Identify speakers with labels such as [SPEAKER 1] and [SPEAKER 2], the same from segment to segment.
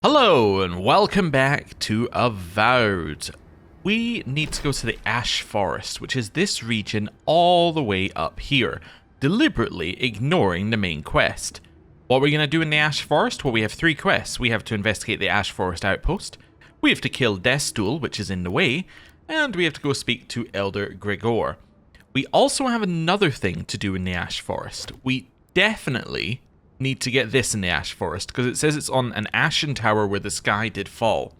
[SPEAKER 1] Hello and welcome back to Avowed. We need to go to the Ash Forest, which is this region all the way up here, deliberately ignoring the main quest. What are we going to do in the Ash Forest? Well, we have three quests. We have to investigate the Ash Forest outpost, we have to kill Deathstool, which is in the way, and we have to go speak to Elder Gregor. We also have another thing to do in the Ash Forest. We definitely need to get this in the Ash Forest, because it says it's on an ashen tower where the sky did fall.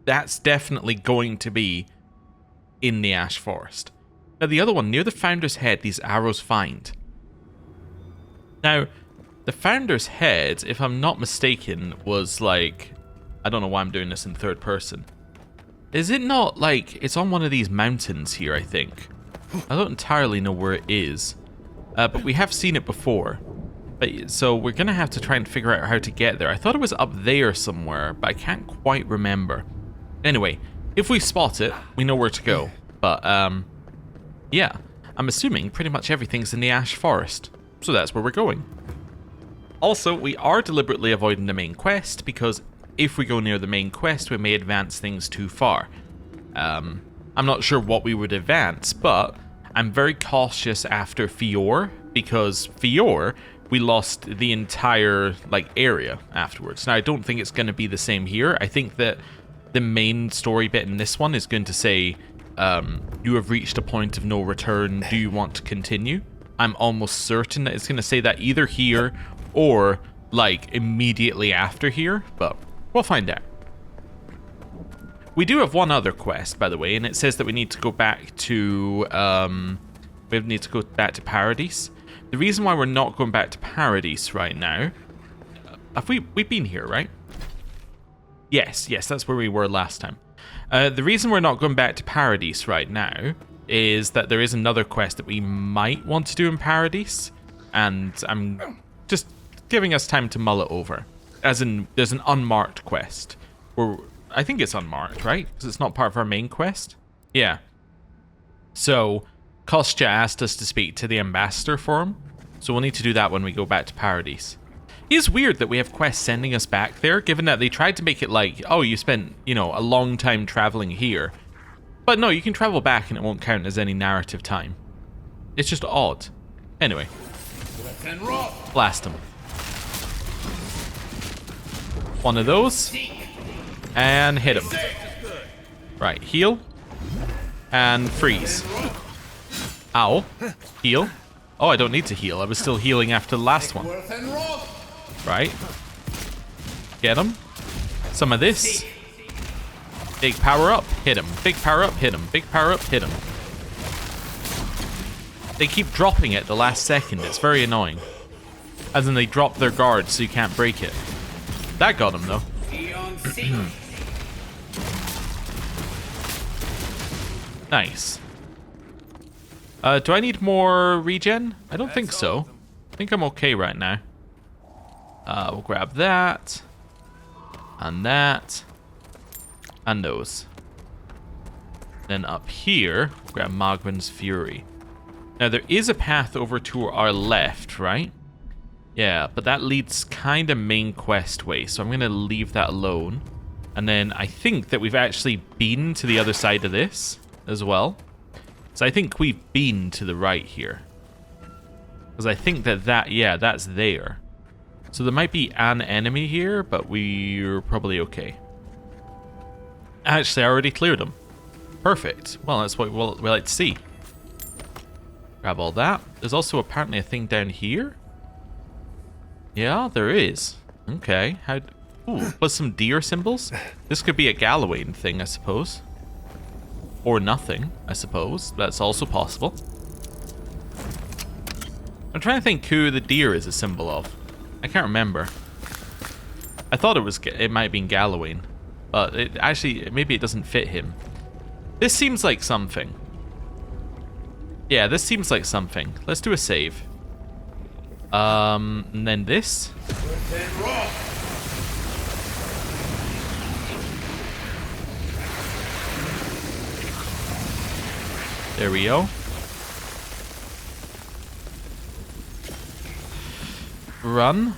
[SPEAKER 1] That's definitely going to be in the Ash Forest. Now the other one, near the Founder's Head, these arrows find. Now, the Founder's Head, if I'm not mistaken, was like... I don't know why I'm doing this in third person. Is it not like... It's on one of these mountains here, I think. I don't entirely know where it is. But we have seen it before. So we're going to have to try and figure out how to get there. I thought it was up there somewhere, but I can't quite remember. Anyway, if we spot it, we know where to go. But, yeah. I'm assuming pretty much everything's in the Ash Forest. So that's where we're going. Also, we are deliberately avoiding the main quest, because if we go near the main quest, we may advance things too far. I'm not sure what we would advance, but I'm very cautious after Fior, because Fior... we lost the entire, area afterwards. Now, I don't think it's going to be the same here. I think that the main story bit in this one is going to say, you have reached a point of no return. Do you want to continue? I'm almost certain that it's going to say that either here or, immediately after here. But we'll find out. We do have one other quest, by the way, and it says that we need to go back to, Paradise. The reason why we're not going back to Paradise right now... We've been here, right? Yes, that's where we were last time. The reason we're not going back to Paradise right now is that there is another quest that we might want to do in Paradise, and I'm just giving us time to mull it over. As in, there's an unmarked quest. I think it's unmarked, right? Because it's not part of our main quest? Yeah. So... Kostya asked us to speak to the ambassador for him, so we'll need to do that when we go back to Paradise. It is weird that we have quests sending us back there, given that they tried to make it like, oh, you spent, a long time traveling here. But no, you can travel back and it won't count as any narrative time. It's just odd. Anyway. Blast him. One of those. And hit him. Right, heal. And freeze. Ow. Heal. Oh, I don't need to heal. I was still healing after the last one. Right. Get him. Some of this. Big power up, hit him. Big power up, hit him. Big power up, hit him. They keep dropping it the last second. It's very annoying. As in they drop their guard so you can't break it. That got him though. Nice. Do I need more regen? I don't think so. I think I'm okay right now. We'll grab that. And that. And those. Then up here, we'll grab Magman's Fury. Now there is a path over to our left, right? Yeah, but that leads kind of main quest way, so I'm going to leave that alone. And then I think that we've actually been to the other side of this as well. So I think we've been to the right here. Because I think that's there. So there might be an enemy here, but we're probably okay. Actually, I already cleared them. Perfect. Well, that's what we like to see. Grab all that. There's also apparently a thing down here. Yeah, there is. Okay. Ooh, plus some deer symbols. This could be a Gallowayne thing, I suppose. Or nothing, I suppose. That's also possible. I'm trying to think who the deer is a symbol of. I can't remember. I thought it might have been Gallowayne. But maybe it doesn't fit him. This seems like something. Yeah, this seems like something. Let's do a save. And then this. There we go. Run.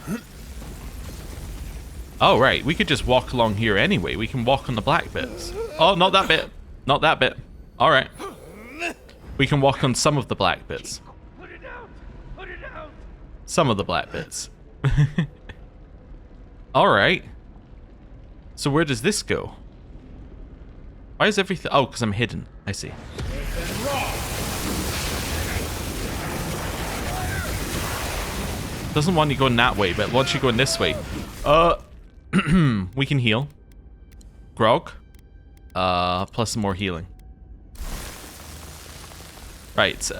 [SPEAKER 1] Oh, right. We could just walk along here anyway. We can walk on the black bits. Oh, not that bit. Not that bit. All right. We can walk on some of the black bits.
[SPEAKER 2] Put it out! Put it out!
[SPEAKER 1] Some of the black bits. All right. So where does this go? Why is everything... Oh, because I'm hidden. I see. Doesn't want you going that way, but wants you going this way. We can heal. Grog. Plus some more healing. Right,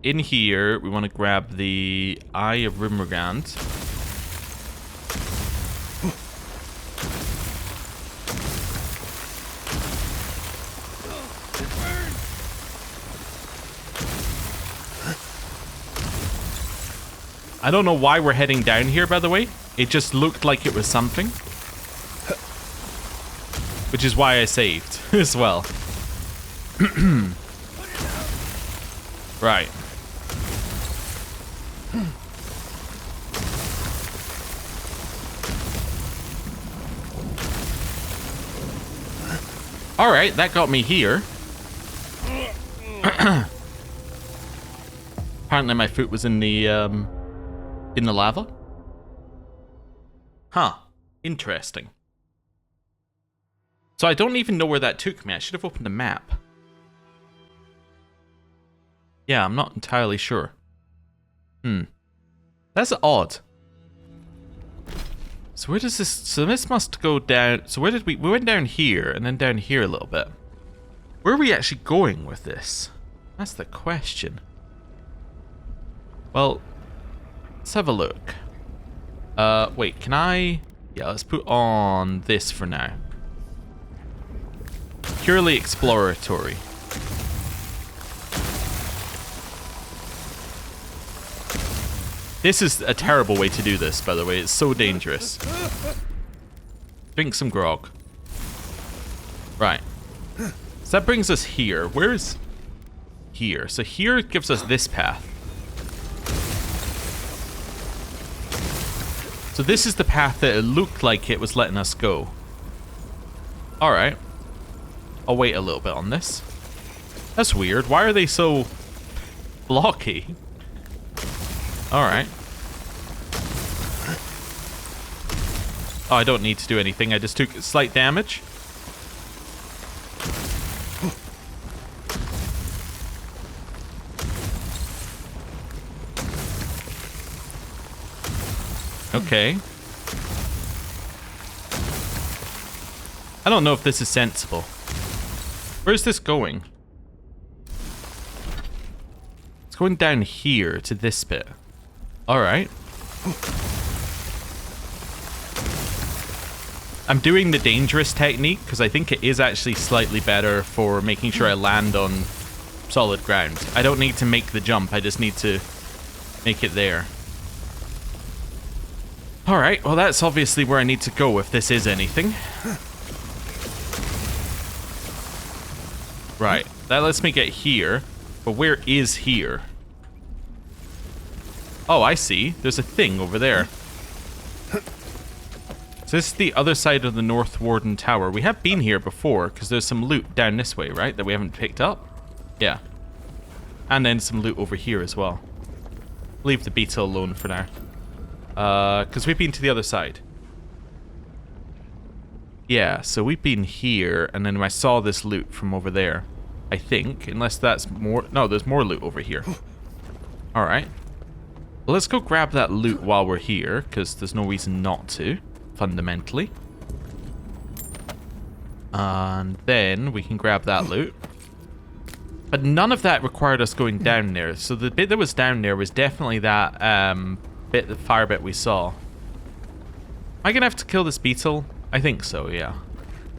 [SPEAKER 1] in here, we want to grab the Eye of Rimmergand. I don't know why we're heading down here, by the way. It just looked like it was something. Which is why I saved as well. Right. Alright, that got me here. Apparently my foot was in the lava. Huh. Interesting. So I don't even know where that took me. I should have opened a map. Yeah, I'm not entirely sure. That's odd. So where does this... So this must go down... So where did we... We went down here, and then down here a little bit. Where are we actually going with this? That's the question. Well, let's have a look. Wait, can I... Yeah, let's put on this for now. Purely exploratory. This is a terrible way to do this, by the way. It's so dangerous. Drink some grog. Right. So that brings us here. Where is... Here. So here gives us this path. So this is the path that it looked like it was letting us go. Alright. I'll wait a little bit on this. That's weird. Why are they so blocky? Alright. Oh, I don't need to do anything. I just took slight damage. Okay. I don't know if this is sensible. Where's this going? It's going down here to this bit. Alright. I'm doing the dangerous technique because I think it is actually slightly better for making sure I land on solid ground. I don't need to make the jump, I just need to make it there. Alright, well that's obviously where I need to go if this is anything. Right, that lets me get here, but where is here? Oh, I see. There's a thing over there. So this is the other side of the North Warden Tower. We have been here before, because there's some loot down this way, right? That we haven't picked up? Yeah. And then some loot over here as well. Leave the beetle alone for now. Because we've been to the other side. Yeah, so we've been here, and then I saw this loot from over there. I think, unless that's more... No, there's more loot over here. Alright. Well, let's go grab that loot while we're here, because there's no reason not to, fundamentally. And then we can grab that loot. But none of that required us going down there. So the bit that was down there was definitely that the fire bit we saw. Am I going to have to kill this beetle? I think so, yeah.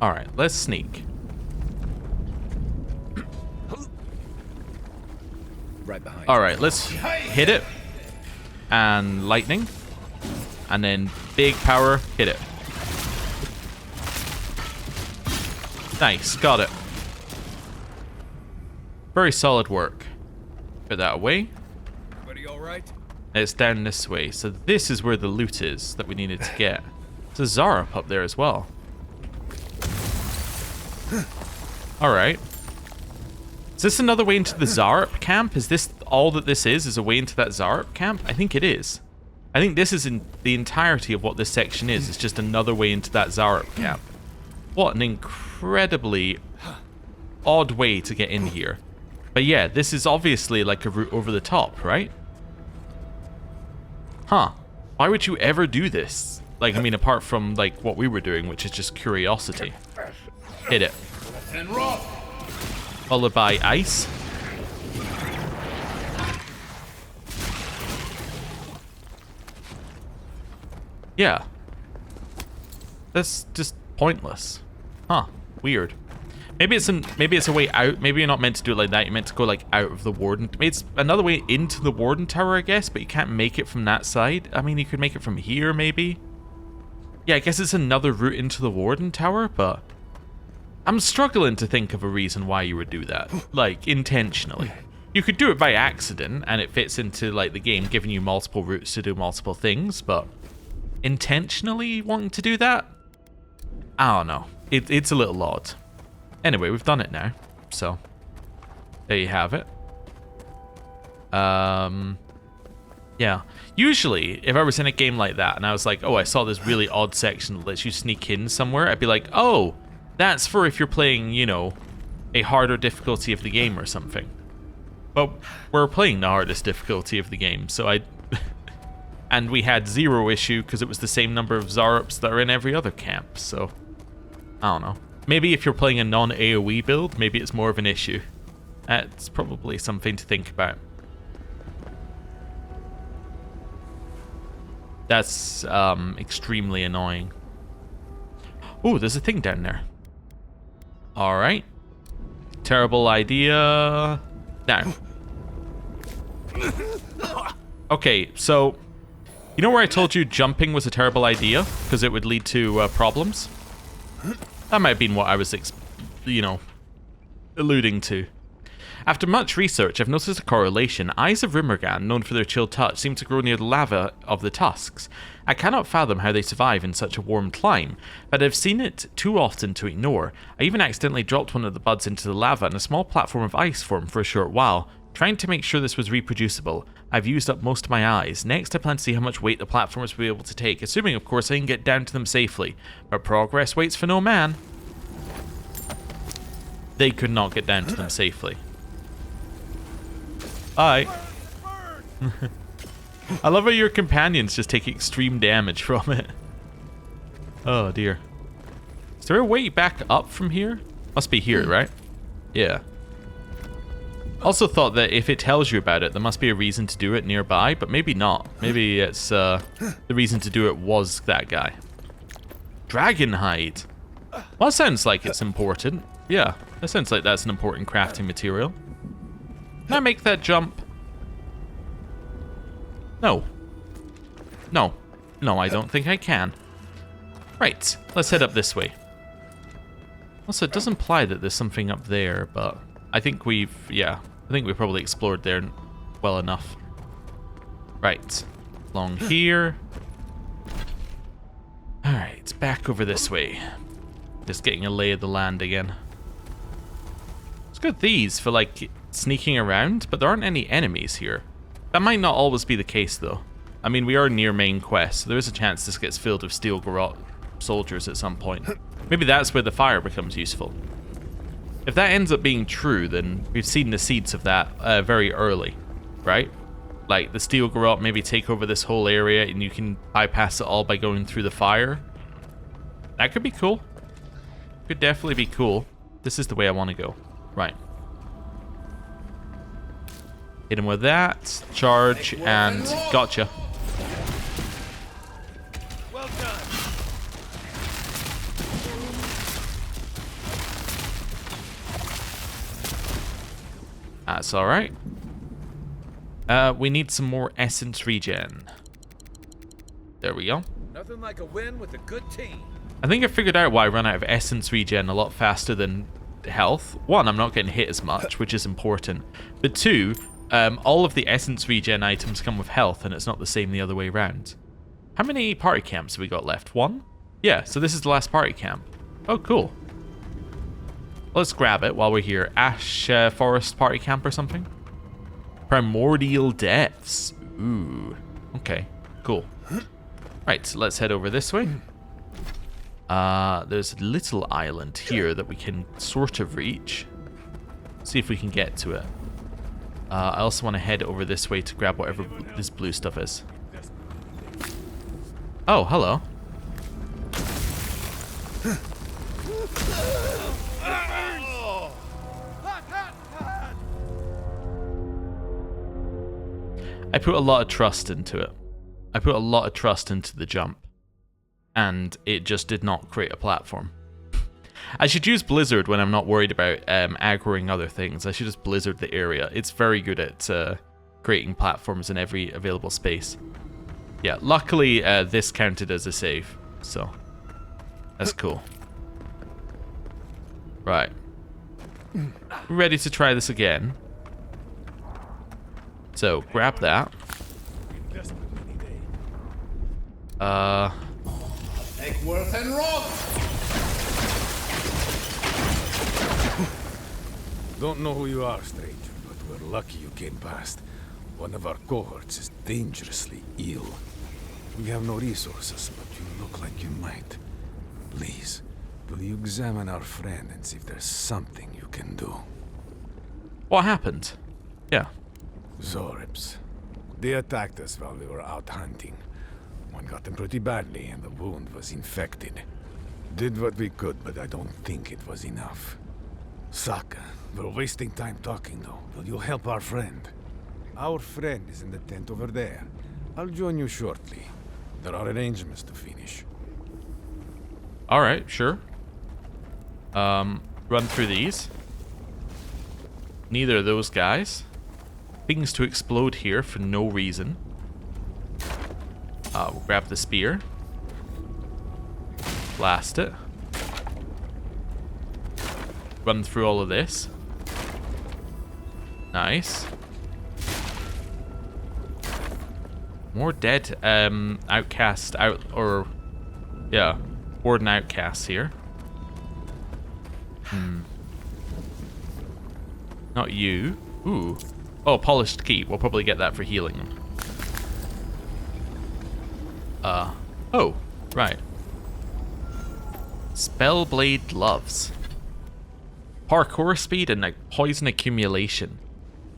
[SPEAKER 1] Alright, let's sneak.
[SPEAKER 3] Right behind.
[SPEAKER 1] Alright, let's hit it. And lightning. And then big power, hit it. Nice, got it. Very solid work. Put that away.
[SPEAKER 3] Everybody all right?
[SPEAKER 1] It's down this way. So this is where the loot is that we needed to get. There's a Zarup up there as well. Alright. Is this another way into the Zarup camp? Is this all that this is a way into that Zarup camp? I think it is. I think this is in the entirety of what this section is. It's just another way into that Zarup camp. What an incredibly odd way to get in here. But yeah, this is obviously like a route over the top, right? Huh. Why would you ever do this? Like, I mean, apart from like what we were doing, which is just curiosity. Hit it. Followed by ice. Yeah. That's just pointless. Huh. Weird. Maybe it's a way out. Maybe you're not meant to do it like that. You're meant to go like out of the warden. It's another way into the warden tower, I guess, but you can't make it from that side. I mean, you could make it from here, maybe. Yeah, I guess it's another route into the warden tower, but I'm struggling to think of a reason why you would do that, like intentionally. You could do it by accident, and it fits into like the game, giving you multiple routes to do multiple things, but intentionally wanting to do that? I don't know. It's a little odd. Anyway, we've done it now, so there you have it. Yeah. Usually, if I was in a game like that, and I was like, oh, I saw this really odd section that lets you sneak in somewhere, I'd be like, oh, that's for if you're playing, you know, a harder difficulty of the game or something. But we're playing the hardest difficulty of the game, so and we had zero issue because it was the same number of Zarups that are in every other camp, so I don't know. Maybe if you're playing a non-AoE build, maybe it's more of an issue. It's probably something to think about. That's extremely annoying. Oh, there's a thing down there. Alright. Terrible idea. Now. Okay, so you know where I told you jumping was a terrible idea because it would lead to problems? That might have been what I was, alluding to. After much research, I've noticed a correlation. Eyes of Rimmergan, known for their chill touch, seem to grow near the lava of the tusks. I cannot fathom how they survive in such a warm clime, but I've seen it too often to ignore. I even accidentally dropped one of the buds into the lava and a small platform of ice formed for a short while, trying to make sure this was reproducible. I've used up most of my eyes. Next, I plan to see how much weight the platforms will be able to take, assuming, of course, I can get down to them safely. But progress waits for no man. They could not get down to them safely. Bye. I love how your companions just take extreme damage from it. Oh dear. Is there a way back up from here? Must be here, right? Yeah. Also thought that if it tells you about it, there must be a reason to do it nearby, but maybe not. Maybe it's the reason to do it was that guy. Dragon hide. Well, that sounds like it's important. Yeah, that sounds like that's an important crafting material. Can I make that jump? No. No. No, I don't think I can. Right, let's head up this way. Also, it does imply that there's something up there, but I think we've probably explored there well enough. Right, along here. Alright, back over this way. Just getting a lay of the land again. It's good these for like sneaking around, but there aren't any enemies here. That might not always be the case though. I mean, we are near main quest, so there is a chance this gets filled with steel garrote soldiers at some point. Maybe that's where the fire becomes useful. If that ends up being true, then we've seen the seeds of that very early, right? Like the steel garrote maybe take over this whole area and you can bypass it all by going through the fire. That could be cool. Could definitely be cool. This is the way I want to go. Right. Hit him with that, charge, and gotcha.
[SPEAKER 2] Well done.
[SPEAKER 1] That's alright. We need some more essence regen. There we go.
[SPEAKER 2] Nothing like a win with a good team.
[SPEAKER 1] I think I figured out why I run out of essence regen a lot faster than health. One, I'm not getting hit as much, which is important. But two, all of the essence regen items come with health, and it's not the same the other way around. How many party camps have we got left? One? Yeah, so this is the last party camp. Oh, cool. Let's grab it while we're here. Ash Forest Party Camp or something? Primordial Depths. Ooh. Okay, cool. Right, so let's head over this way. There's a little island here that we can sort of reach. See if we can get to it. I also want to head over this way to grab whatever this blue stuff is. Oh, hello. I put a lot of trust into it. I put a lot of trust into the jump. And it just did not create a platform. I should use Blizzard when I'm not worried about aggroing other things. I should just Blizzard the area. It's very good at creating platforms in every available space. Yeah, luckily this counted as a save, so that's cool. Right. We're ready to try this again. So, grab that.
[SPEAKER 3] Eggworth and Rock!
[SPEAKER 4] Don't know who you are, stranger, but we're lucky you came past. One of our cohorts is dangerously ill. We have no resources, but you look like you might. Please, will you examine our friend and see if there's something you can do?
[SPEAKER 1] What happened? Yeah.
[SPEAKER 4] Zorips. They attacked us while we were out hunting. One got them pretty badly, and the wound was infected. Did what we could, but I don't think it was enough. Saka, we're wasting time talking, though. Will you help our friend? Our friend is in the tent over there. I'll join you shortly. There are arrangements to finish.
[SPEAKER 1] Alright, sure. Run through these. Neither of those guys. Things to explode here for no reason. We'll grab the spear. Blast it. Run through all of this. Nice. More dead outcast warden outcasts here. Not you. Ooh. Oh, polished key. We'll probably get that for healing them. Oh, right. Spellblade gloves. Parkour speed and poison accumulation.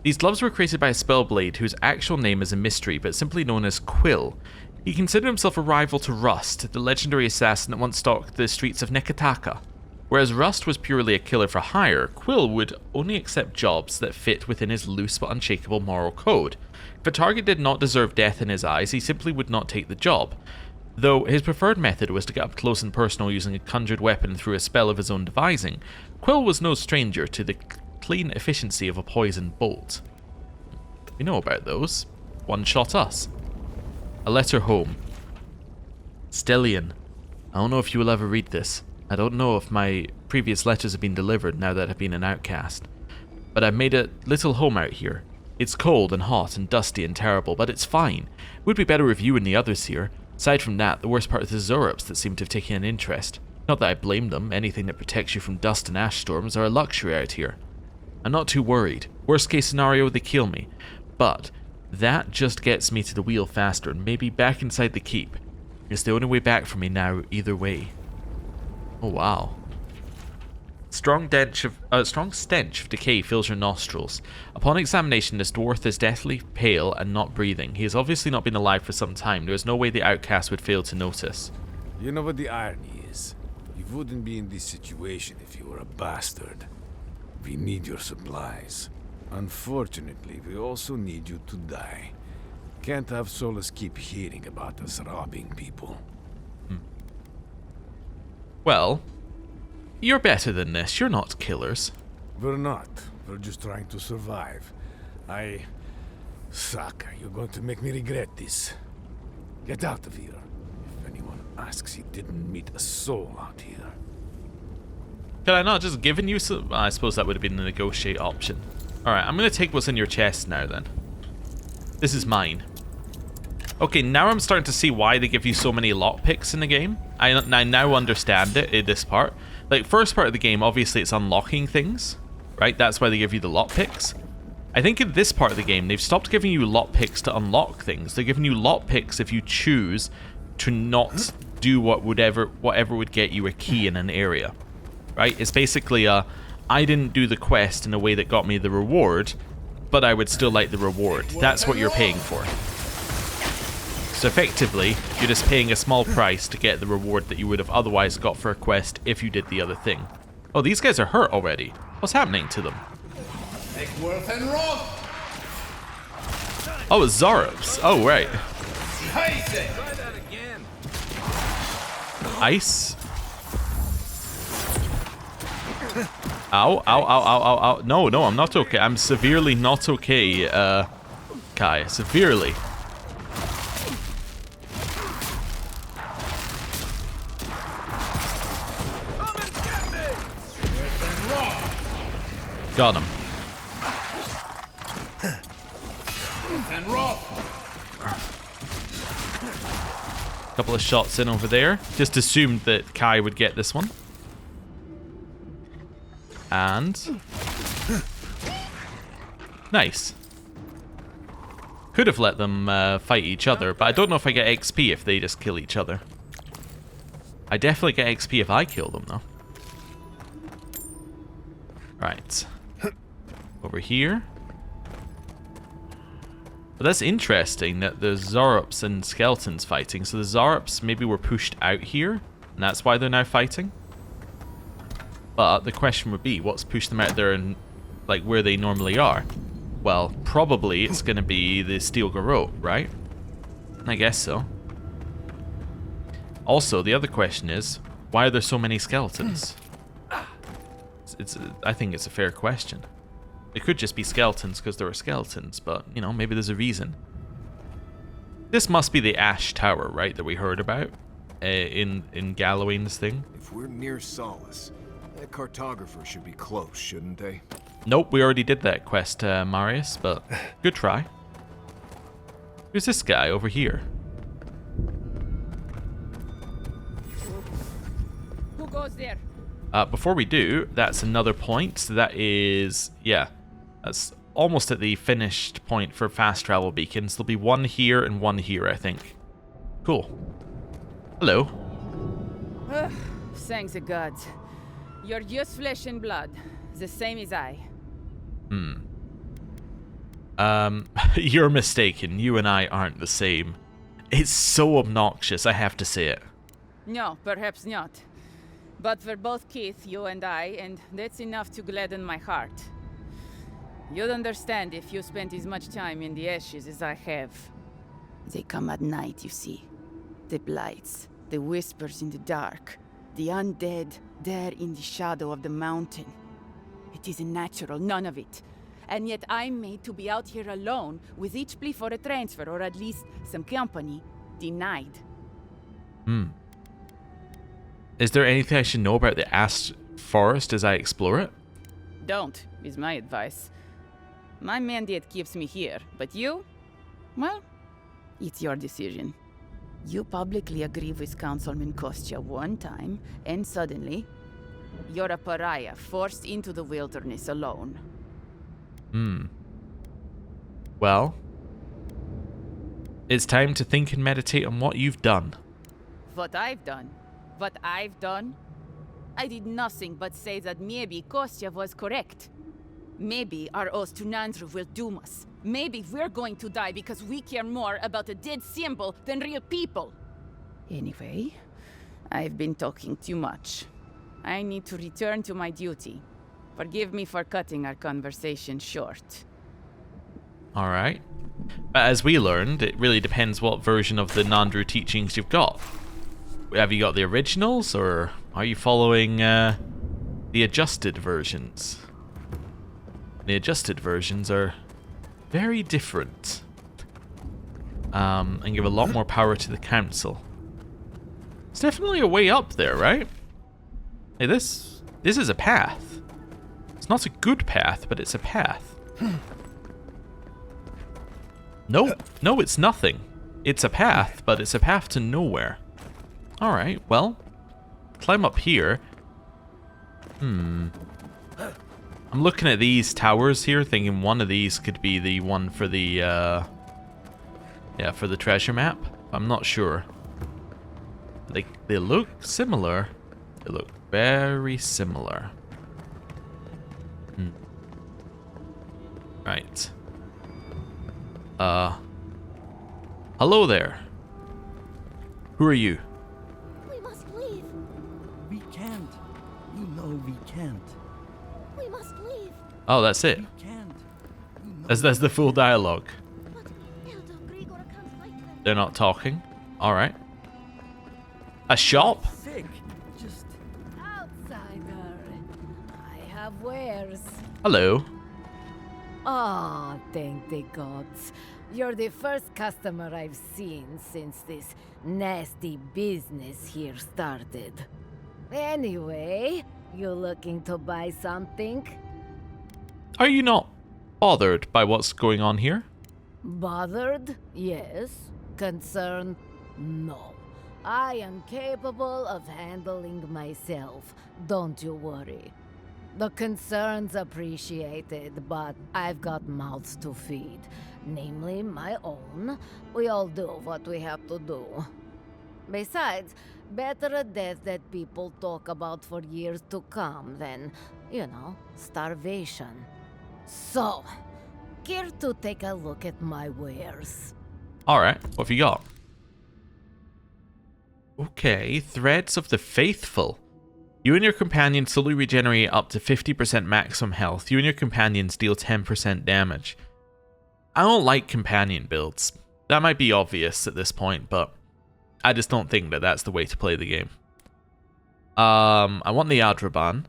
[SPEAKER 1] These gloves were created by a Spellblade whose actual name is a mystery, but simply known as Quill. He considered himself a rival to Rust, the legendary assassin that once stalked the streets of Nekataka. Whereas Rust was purely a killer for hire, Quill would only accept jobs that fit within his loose but unshakable moral code. If a target did not deserve death in his eyes, he simply would not take the job. Though his preferred method was to get up close and personal using a conjured weapon through a spell of his own devising, Quill was no stranger to the clean efficiency of a poison bolt. We know about those. One shot us. A letter home. Stellian, I don't know if you will ever read this. I don't know if my previous letters have been delivered now that I've been an outcast. But I've made a little home out here. It's cold and hot and dusty and terrible, but it's fine. It would be better if you and the others here. Aside from that, the worst part is the Zorops that seem to have taken an interest. Not that I blame them, anything that protects you from dust and ash storms are a luxury out here. I'm not too worried. Worst case scenario, they kill me. But that just gets me to the wheel faster and maybe back inside the keep. It's the only way back for me now, either way. Oh wow. Strong stench of decay fills your nostrils. Upon examination, this dwarf is deathly pale and not breathing. He has obviously not been alive for some time. There is no way the outcast would fail to notice.
[SPEAKER 4] You know what the irony is? You wouldn't be in this situation if you were a bastard. We need your supplies. Unfortunately, we also need you to die. Can't have Solus keep hearing about us robbing people.
[SPEAKER 1] Well, you're better than this. You're not killers.
[SPEAKER 4] We're not. We're just trying to survive. Saka, you're going to make me regret this. Get out of here. If anyone asks, you didn't meet a soul out here.
[SPEAKER 1] Could I not just given you some? I suppose that would have been the negotiate option. Alright, I'm going to take what's in your chest now then. This is mine. Okay, now I'm starting to see why they give you so many lockpicks in the game. I now understand it in this part. Like, first part of the game, obviously it's unlocking things, right? That's why they give you the lockpicks. I think in this part of the game, they've stopped giving you lockpicks to unlock things. They're giving you lockpicks if you choose to not do whatever would get you a key in an area, right? It's basically I didn't do the quest in a way that got me the reward, but I would still like the reward. That's what you're paying for. So effectively, you're just paying a small price to get the reward that you would have otherwise got for a quest if you did the other thing. Oh, these guys are hurt already. What's happening to them?
[SPEAKER 3] Worth and rock.
[SPEAKER 1] Oh, it's Zorops. Oh, right.
[SPEAKER 2] Try that again.
[SPEAKER 1] Ice. Ow, ow, ow, ow, ow, ow. No, no, I'm not okay. I'm severely not okay, Kai. Severely.
[SPEAKER 2] Come and get me.
[SPEAKER 1] Got him.
[SPEAKER 3] And rock.
[SPEAKER 1] Couple of shots in over there. Just assumed that Kai would get this one. And... nice. Could have let them fight each other, but I don't know if I get XP if they just kill each other. I definitely get XP if I kill them, though. Right. Over here. But that's interesting that there's Zorops and skeletons fighting. So the Zorops maybe were pushed out here, and that's why they're now fighting. But the question would be, what's pushed them out there and like where they normally are? Well, probably it's going to be the Steel Garrote, right? I guess so. Also, the other question is, why are there so many skeletons? I think it's a fair question. It could just be skeletons because there are skeletons, but, you know, maybe there's a reason. This must be the Ash Tower, right, that we heard about in Galloway's thing.
[SPEAKER 5] If we're near Solace, that cartographer should be close, shouldn't they?
[SPEAKER 1] Nope, we already did that quest, Marius, but good try. Who's this guy over here?
[SPEAKER 6] Who goes there?
[SPEAKER 1] Before we do, that's another point. So that is, yeah, that's almost at the finished point for fast travel beacons. There'll be one here and one here, I think. Cool. Hello.
[SPEAKER 6] Thanks the gods. You're just flesh and blood, the same as I.
[SPEAKER 1] You're mistaken. You and I aren't the same. It's so obnoxious, I have to say it.
[SPEAKER 6] No, perhaps not. But we're both Keith, you and I, and that's enough to gladden my heart. You'd understand if you spent as much time in the ashes as I have. They come at night, you see. The blights, the whispers in the dark, the undead there in the shadow of the mountain. It isn't natural, none of it. And yet I'm made to be out here alone, with each plea for a transfer, or at least some company, denied.
[SPEAKER 1] Is there anything I should know about the Ash Forest as I explore it?
[SPEAKER 6] Don't, is my advice. My mandate keeps me here, but you? Well, it's your decision. You publicly agree with Councilman Kostya one time, and suddenly, you're a pariah forced into the wilderness alone.
[SPEAKER 1] Well, it's time to think and meditate on what you've done.
[SPEAKER 6] What I've done? What I've done? I did nothing but say that maybe Kostya was correct. Maybe our oath to Nandru will doom us. Maybe we're going to die because we care more about a dead symbol than real people. Anyway, I've been talking too much. I need to return to my duty. Forgive me for cutting our conversation short.
[SPEAKER 1] Alright. But as we learned, it really depends what version of the Nandru teachings you've got. Have you got the originals, or are you following the adjusted versions? The adjusted versions are very different. And give a lot more power to the council. It's definitely a way up there, right? Hey, this is a path. It's not a good path, but it's a path. No, it's nothing. It's a path, but it's a path to nowhere. Alright, well, climb up here. I'm looking at these towers here, thinking one of these could be the one for the, yeah, for the treasure map. I'm not sure. They look similar. They look very similar. Right. Hello there. Who are you?
[SPEAKER 7] We must leave.
[SPEAKER 8] We can't. You know we can't.
[SPEAKER 7] We must leave.
[SPEAKER 1] Oh, that's it.
[SPEAKER 8] We can't. You know
[SPEAKER 1] That's the full dialogue.
[SPEAKER 7] But Elder Grigor comes later.
[SPEAKER 1] They're not talking. Alright. A shop?
[SPEAKER 8] sick. Just
[SPEAKER 9] Outsider, I have wares.
[SPEAKER 1] Hello.
[SPEAKER 9] Ah, thank the gods. You're the first customer I've seen since this nasty business here started. Anyway, you looking to buy something?
[SPEAKER 1] Are you not bothered by what's going on here?
[SPEAKER 9] Bothered? Yes. Concerned? No. I am capable of handling myself. Don't you worry. The concern's appreciated, but I've got mouths to feed. Namely, my own. We all do what we have to do. Besides, better a death that people talk about for years to come than, starvation. So, care to take a look at my wares?
[SPEAKER 1] Alright, what have you got? Okay, Threads of the Faithful. You and your companion slowly regenerate up to 50% maximum health. You and your companions deal 10% damage. I don't like companion builds. That might be obvious at this point, but I just don't think that that's the way to play the game. I want the Adraban.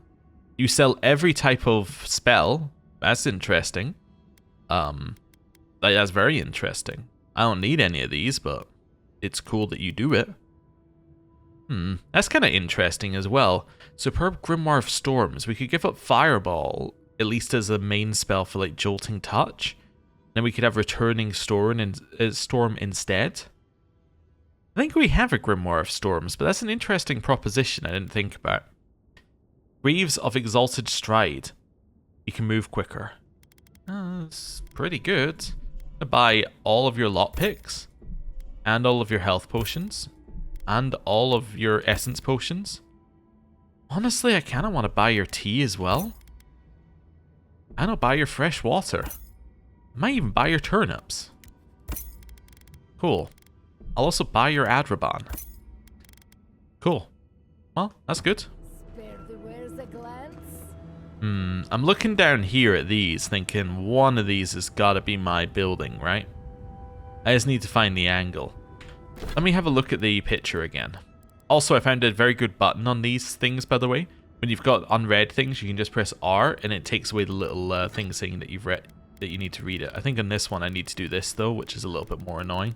[SPEAKER 1] You sell every type of spell. That's interesting. That's very interesting. I don't need any of these, but it's cool that you do it. That's kind of interesting as well. Superb Grimoire of Storms. We could give up Fireball, at least as a main spell for like Jolting Touch. Then we could have Returning Storm instead. I think we have a Grimoire of Storms, but that's an interesting proposition I didn't think about. Greaves of Exalted Stride. You can move quicker. That's pretty good. Buy all of your lockpicks, and all of your health potions, and all of your essence potions. Honestly, I kind of want to buy your tea as well. And I'll buy your fresh water. I might even buy your turnips. Cool. I'll also buy your Adraban. Cool. Well, that's good.
[SPEAKER 9] Spare the wares a glance?
[SPEAKER 1] I'm looking down here at these, thinking one of these has got to be my building, right? I just need to find the angle. Let me have a look at the picture again. Also, I found a very good button on these things, by the way. When you've got unread things, you can just press R, and it takes away the little thing saying that you've read, that you need to read it. I think on this one I need to do this though, which is a little bit more annoying.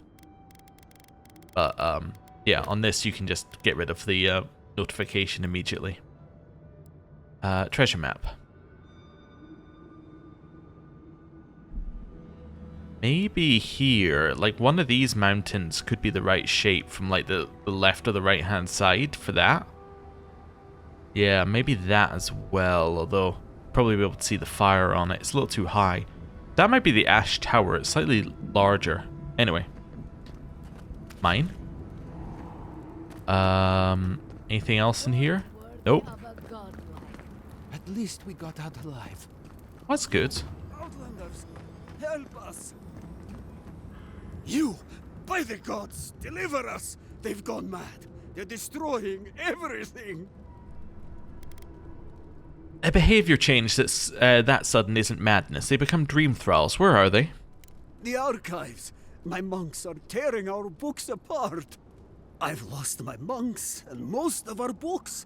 [SPEAKER 1] But yeah, on this you can just get rid of the notification immediately. Treasure map. Maybe here, like one of these mountains could be the right shape from like the left or the right hand side for that. Yeah, maybe that as well, although probably be able to see the fire on it. It's a little too high. That might be the Ash Tower. It's slightly larger. Anyway. Mine. Anything else in here? Nope.
[SPEAKER 8] at least we got out alive.
[SPEAKER 1] That's good.
[SPEAKER 3] Outlanders, help us! You, by the gods, deliver us! They've gone mad. They're destroying everything.
[SPEAKER 1] A behavior change that's that sudden isn't madness. They become dream thralls. Where are they?
[SPEAKER 3] The archives. My monks are tearing our books apart. I've lost my monks and most of our books.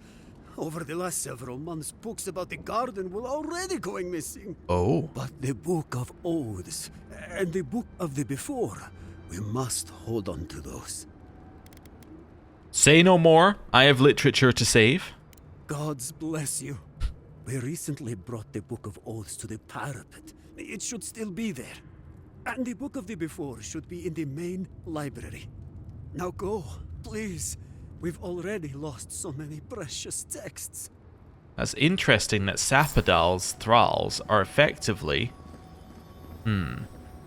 [SPEAKER 3] Over the last several months, books about the garden were already going missing.
[SPEAKER 1] Oh.
[SPEAKER 3] But the Book of Oaths and the Book of the Before, we must hold on to those.
[SPEAKER 1] Say no more. I have literature to save.
[SPEAKER 3] Gods bless you. We recently brought the Book of Oaths to the parapet. It should still be there. And the Book of the Before should be in the main library. Now go, please. We've already lost so many precious texts.
[SPEAKER 1] That's interesting that Sapadal's thralls are effectively...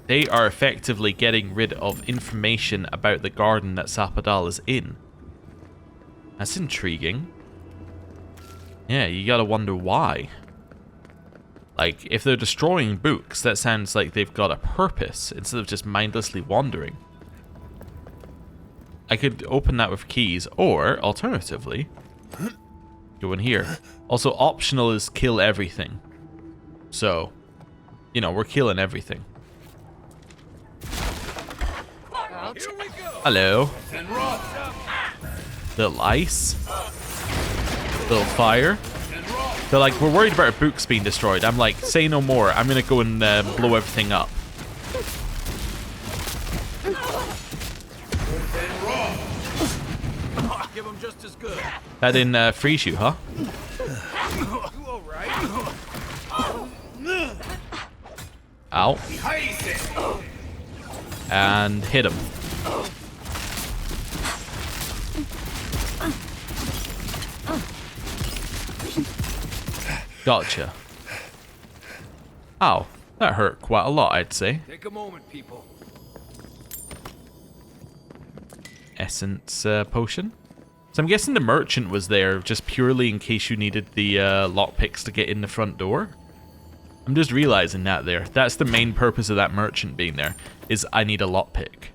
[SPEAKER 1] They are effectively getting rid of information about the garden that Sapadal is in. That's intriguing. Yeah, you gotta wonder why. Like, if they're destroying books, that sounds like they've got a purpose, instead of just mindlessly wandering. I could open that with keys, or, alternatively, go in here. Also, optional is kill everything. So, you know, we're killing everything. Hello. Little ice. Little fire. They're like, we're worried about our books being destroyed. I'm like, say no more. I'm gonna go and blow everything up.
[SPEAKER 2] Give him just as good.
[SPEAKER 1] That didn't freeze you, huh?
[SPEAKER 2] You all right?
[SPEAKER 1] Ow. And hit him. Gotcha. Ow. That hurt quite a lot, I'd say.
[SPEAKER 2] Take a moment, people.
[SPEAKER 1] Essence potion. So I'm guessing the merchant was there just purely in case you needed the lockpicks to get in the front door. I'm just realizing that there. That's the main purpose of that merchant being there, is I need a lockpick.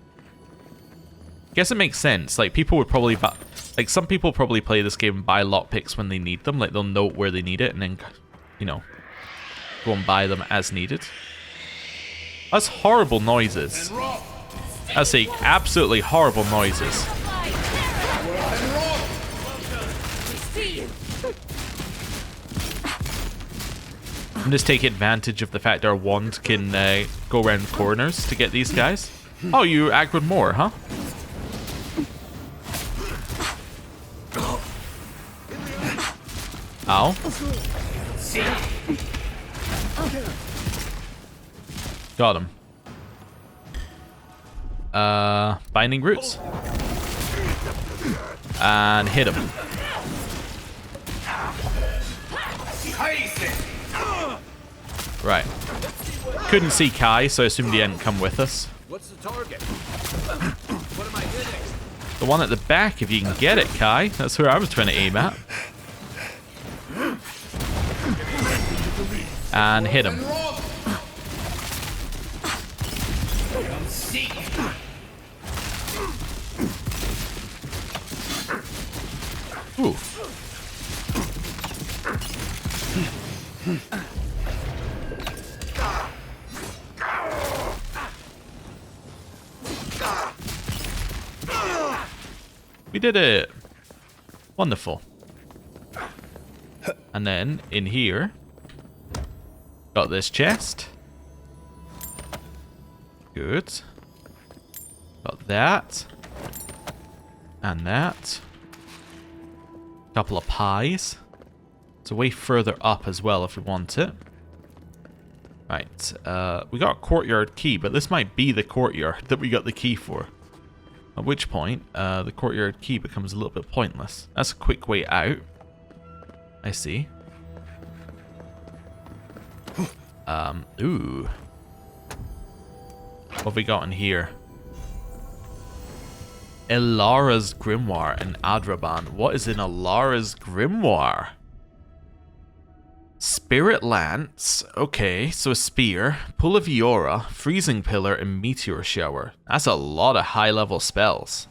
[SPEAKER 1] Guess it makes sense. Like, people would probably buy... Like, some people probably play this game and buy lockpicks when they need them. Like, they'll note where they need it and then, you know, go and buy them as needed. That's horrible noises. That's like absolutely horrible noises. I'm just taking advantage of the fact our wand can go around corners to get these guys. Oh, you aggroed more, huh? Ow. Got him. Binding roots. And hit him. Right. Couldn't see Kai, so I assumed he hadn't come with us.
[SPEAKER 2] What's the target? What am I hitting?
[SPEAKER 1] The one at the back, if you can get it, Kai. That's where I was trying to aim at. And hit him. Ooh. We did it. Wonderful. And then in here, got this chest. Good. Got that. And that. Couple of pies. It's a way further up as well if we want it. Right. We got a courtyard key, but this might be the courtyard that we got the key for. At which point, the courtyard key becomes a little bit pointless. That's a quick way out. I see. Ooh. What have we got in here? Elara's Grimoire and Adraban. What is in Elara's Grimoire? Spirit Lance. Okay, so a spear. Pull of Eora, Freezing Pillar, and Meteor Shower. That's a lot of high-level spells.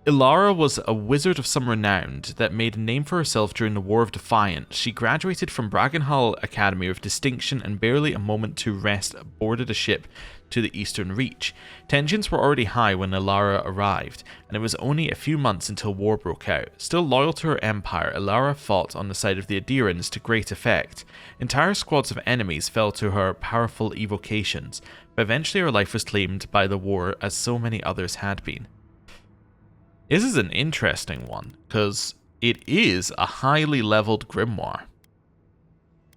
[SPEAKER 1] Elara was a wizard of some renown that made a name for herself during the War of Defiance. She graduated from Bragenhall Academy with distinction and barely a moment to rest boarded a ship to the Eastern Reach. Tensions were already high when Elara arrived, and it was only a few months until war broke out. Still loyal to her empire, Elara fought on the side of the Adirans to great effect. Entire squads of enemies fell to her powerful evocations, but eventually her life was claimed by the war as so many others had been. This is an interesting one, because it is a highly leveled grimoire.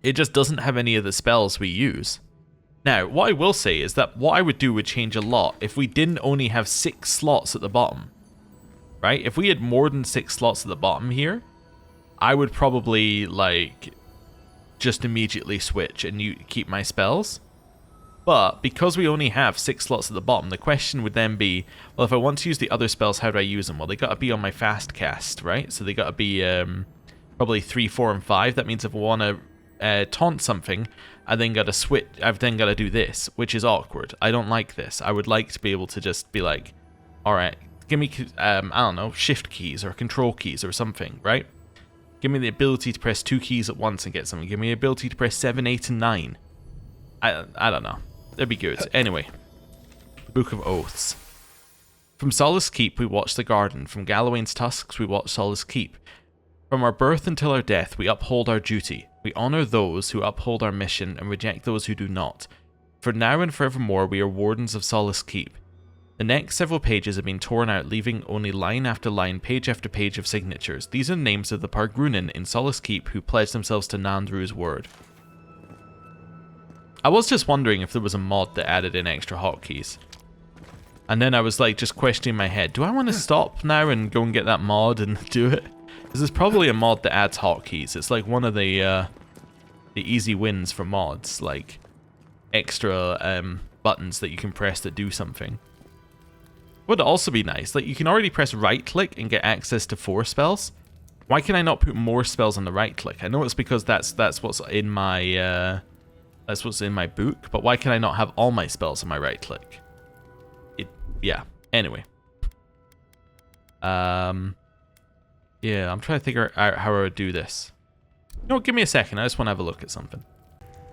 [SPEAKER 1] It just doesn't have any of the spells we use. Now, what I will say is that what I would do would change a lot if we didn't only have 6 slots at the bottom. right? If we had more than 6 slots at the bottom here, I would probably, like, just immediately switch and keep my spells. But because we only have 6 slots at the bottom, the question would then be, well, if I want to use the other spells, how do I use them? Well, they got to be on my fast cast, right? So they got to be probably 3, 4, and 5. That means if I want to taunt something, I've then got to do this, which is awkward. I don't like this. I would like to be able to just be like, all right, give me, I don't know, shift keys or control keys or something, right? Give me the ability to press 2 keys at once and get something. Give me the ability to press 7, 8, and 9. I don't know. That'd be good. Anyway, Book of Oaths. From Solace Keep, we watch the garden. From Gallowayne's tusks, we watch Solace Keep. From our birth until our death, we uphold our duty. We honor those who uphold our mission and reject those who do not. For now and forevermore, we are wardens of Solace Keep. The next several pages have been torn out, leaving only line after line, page after page of signatures. These are the names of the Pargrunen in Solace Keep who pledged themselves to Nandru's word. I was just wondering if there was a mod that added in extra hotkeys. And then I was like just questioning my head, do I want to stop now and go and get that mod and do it? Because there's probably a mod that adds hotkeys. It's like one of the easy wins for mods, like extra buttons that you can press that do something. Would also be nice, like you can already press right click and get access to 4 spells. Why can I not put more spells on the right click? I know it's because that's what's in my book, but why can I not have all my spells on my right click? Yeah. Anyway. Yeah, I'm trying to figure out how I would do this. No, give me a second. I just want to have a look at something.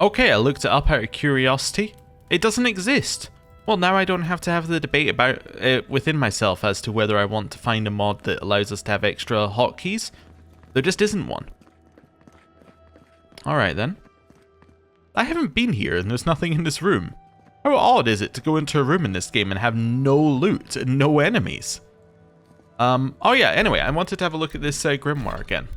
[SPEAKER 1] Okay, I looked it up out of curiosity. It doesn't exist. Well, now I don't have to have the debate about it within myself as to whether I want to find a mod that allows us to have extra hotkeys. There just isn't one. Alright then. I haven't been here and there's nothing in this room. How odd is it to go into a room in this game and have no loot and no enemies? Oh yeah, anyway, I wanted to have a look at this grimoire again.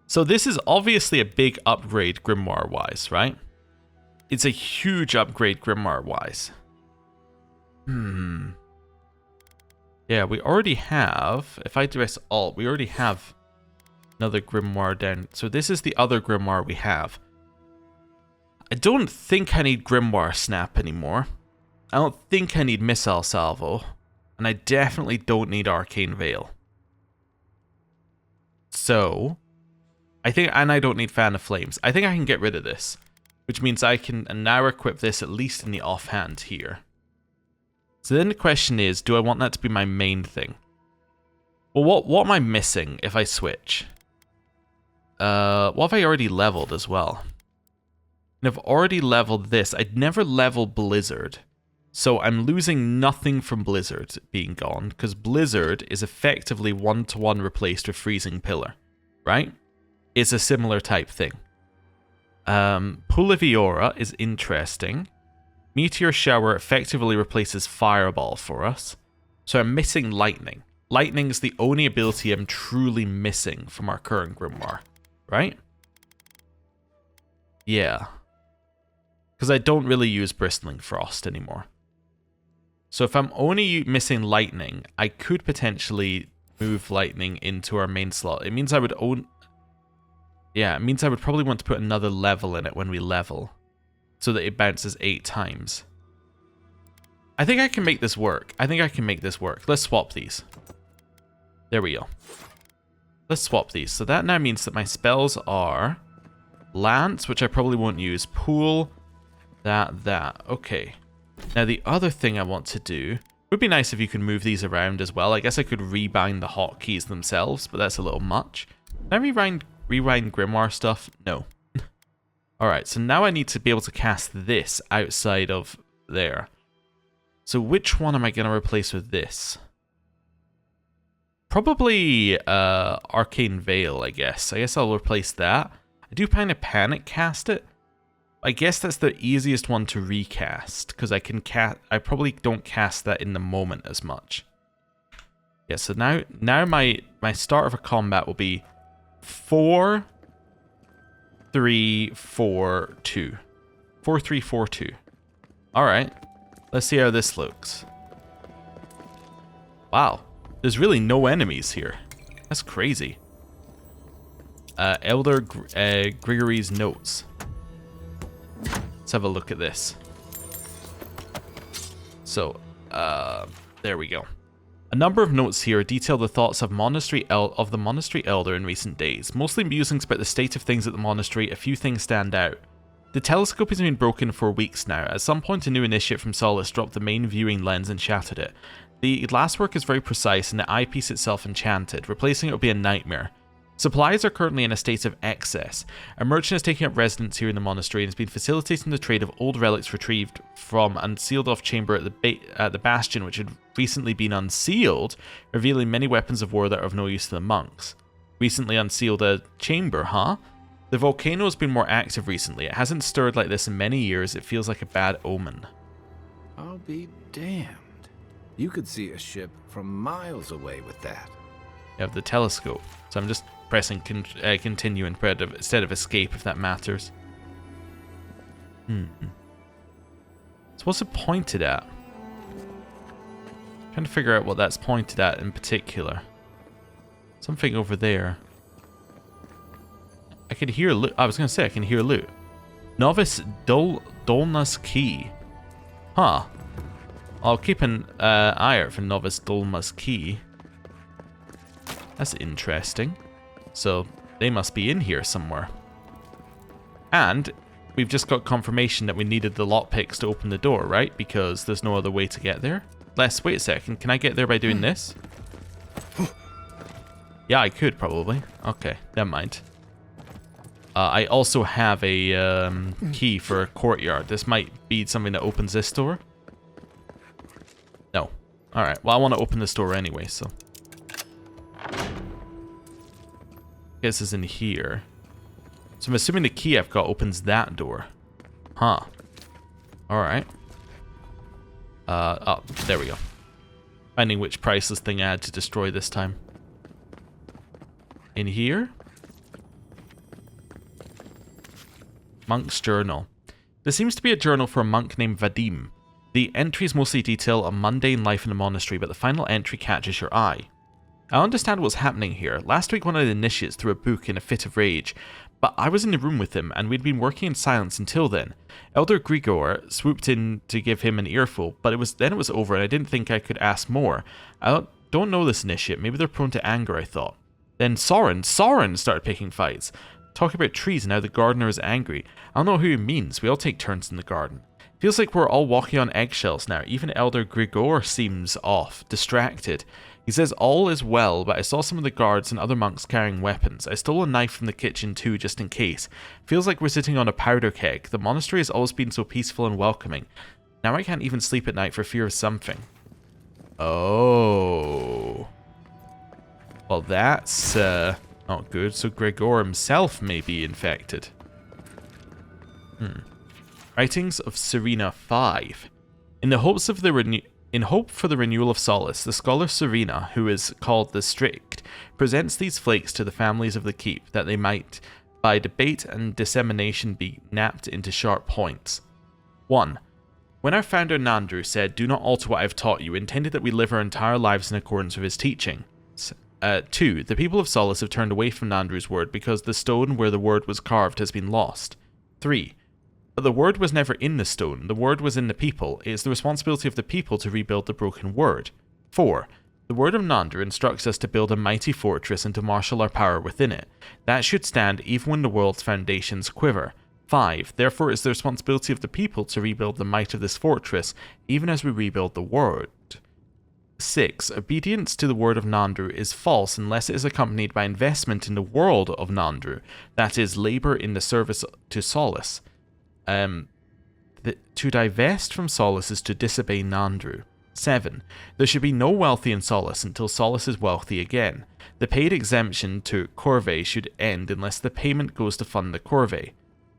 [SPEAKER 1] So this is obviously a big upgrade grimoire-wise, right? It's a huge upgrade grimoire-wise. Yeah, we already have, if I press Alt, we already have another grimoire down. So this is the other grimoire we have. I don't think I need Grimoire Snap anymore. I don't think I need Missile Salvo. And I definitely don't need Arcane Veil. So, I think, and I don't need Fan of Flames. I think I can get rid of this. Which means I can now equip this at least in the offhand here. So then the question is, do I want that to be my main thing? Well, what am I missing if I switch? What have I already leveled as well? And I've already leveled this. I'd never level Blizzard. So I'm losing nothing from Blizzard being gone, because Blizzard is effectively one-to-one replaced with Freezing Pillar, right? It's a similar type thing. Pool of Eora is interesting. Meteor Shower effectively replaces Fireball for us. So I'm missing Lightning. Lightning is the only ability I'm truly missing from our current Grimoire, right? Yeah. Because I don't really use Bristling Frost anymore. So if I'm only missing Lightning, I could potentially move Lightning into our main slot. It means I would own... Yeah, it means I would probably want to put another level in it when we level, so that it bounces 8 times. I think I can make this work. Let's swap these. There we go. Let's swap these. So that now means that my spells are Lance, which I probably won't use, Pool, that. Okay. Now the other thing I want to do, would be nice if you can move these around as well. I guess I could rebind the hotkeys themselves, but that's a little much. Can I rewind Grimoire stuff? No. Alright, so now I need to be able to cast this outside of there. So which one am I going to replace with this? Probably Arcane Veil, I guess. I guess I'll replace that. I do kind of panic cast it. I guess that's the easiest one to recast, because I probably don't cast that in the moment as much. Yeah, so now my start of a combat will be 4, 3, 4, 2. 4, 3, 4, 2. Alright. Let's see how this looks. Wow. There's really no enemies here. That's crazy. Elder Grigory's notes. Let's have a look at this. So, there we go. A number of notes here detail the thoughts of the monastery elder in recent days. Mostly musings about the state of things at the monastery. A few things stand out. The telescope has been broken for weeks now. At some point, a new initiate from Solace dropped the main viewing lens and shattered it. The glasswork is very precise and the eyepiece itself enchanted. Replacing it would be a nightmare. Supplies are currently in a state of excess. A merchant is taking up residence here in the monastery and has been facilitating the trade of old relics retrieved from and sealed off chamber at the bastion, which had recently been unsealed, revealing many weapons of war that are of no use to the monks. Recently unsealed a chamber, huh? The volcano has been more active recently. It hasn't stirred like this in many years. It feels like a bad omen.
[SPEAKER 5] I'll be damned. You could see a ship from miles away with that.
[SPEAKER 1] You have the telescope. So I'm just pressing continue instead of escape, if that matters. So what's it pointed at? Trying to figure out what that's pointed at in particular. Something over there. I could hear loot. I was going to say I can hear loot. Novice Dolna's Key. Huh. I'll keep an eye out for Novice Dolna's Key. That's interesting. So they must be in here somewhere. And we've just got confirmation that we needed the lockpicks to open the door, right? Because there's no other way to get there. Wait a second. Can I get there by doing this? Yeah, I could probably. Okay, never mind. I also have a key for a courtyard. This might be something that opens this door. No. Alright, well I want to open this door anyway, so. Guess is in here. So I'm assuming the key I've got opens that door. Huh. Alright. Oh, there we go. Finding which priceless thing I had to destroy this time. In here? Monk's journal. There seems to be a journal for a monk named Vadim. The entries mostly detail a mundane life in the monastery, but the final entry catches your eye. I understand what's happening here. Last week one of the initiates threw a book in a fit of rage, but I was in the room with him and we'd been working in silence until then. Elder Grigor swooped in to give him an earful, but it was over and I didn't think I could ask more. I don't know this initiate, maybe they're prone to anger, I thought. Then Soren started picking fights. Talking about trees and how the gardener is angry. I don't know who he means, we all take turns in the garden. Feels like we're all walking on eggshells now. Even Elder Grigor seems off, distracted. He says all is well, but I saw some of the guards and other monks carrying weapons. I stole a knife from the kitchen too, just in case. Feels like we're sitting on a powder keg. The monastery has always been so peaceful and welcoming. Now I can't even sleep at night for fear of something. Oh. Well, that's not good. So Gregor himself may be infected. Writings of Serena 5. In hope for the renewal of solace, the scholar Serena, who is called the Strict, presents these flakes to the families of the keep, that they might, by debate and dissemination, be napped into sharp points. 1. When our founder Nandru said, "Do not alter what I have taught you," intended that we live our entire lives in accordance with his teaching. 2. The people of Solace have turned away from Nandru's word because the stone where the word was carved has been lost. 3. But the word was never in the stone, the word was in the people. It is the responsibility of the people to rebuild the broken word. 4. The word of Nandru instructs us to build a mighty fortress and to marshal our power within it. That should stand even when the world's foundations quiver. 5. Therefore it is the responsibility of the people to rebuild the might of this fortress, even as we rebuild the word. 6. Obedience to the word of Nandru is false unless it is accompanied by investment in the world of Nandru, that is, labor in the service to Solace. To divest from Solace is to disobey Nandru. 7. There should be no wealthy in Solace until Solace is wealthy again. The paid exemption to corvée should end unless the payment goes to fund the corvée.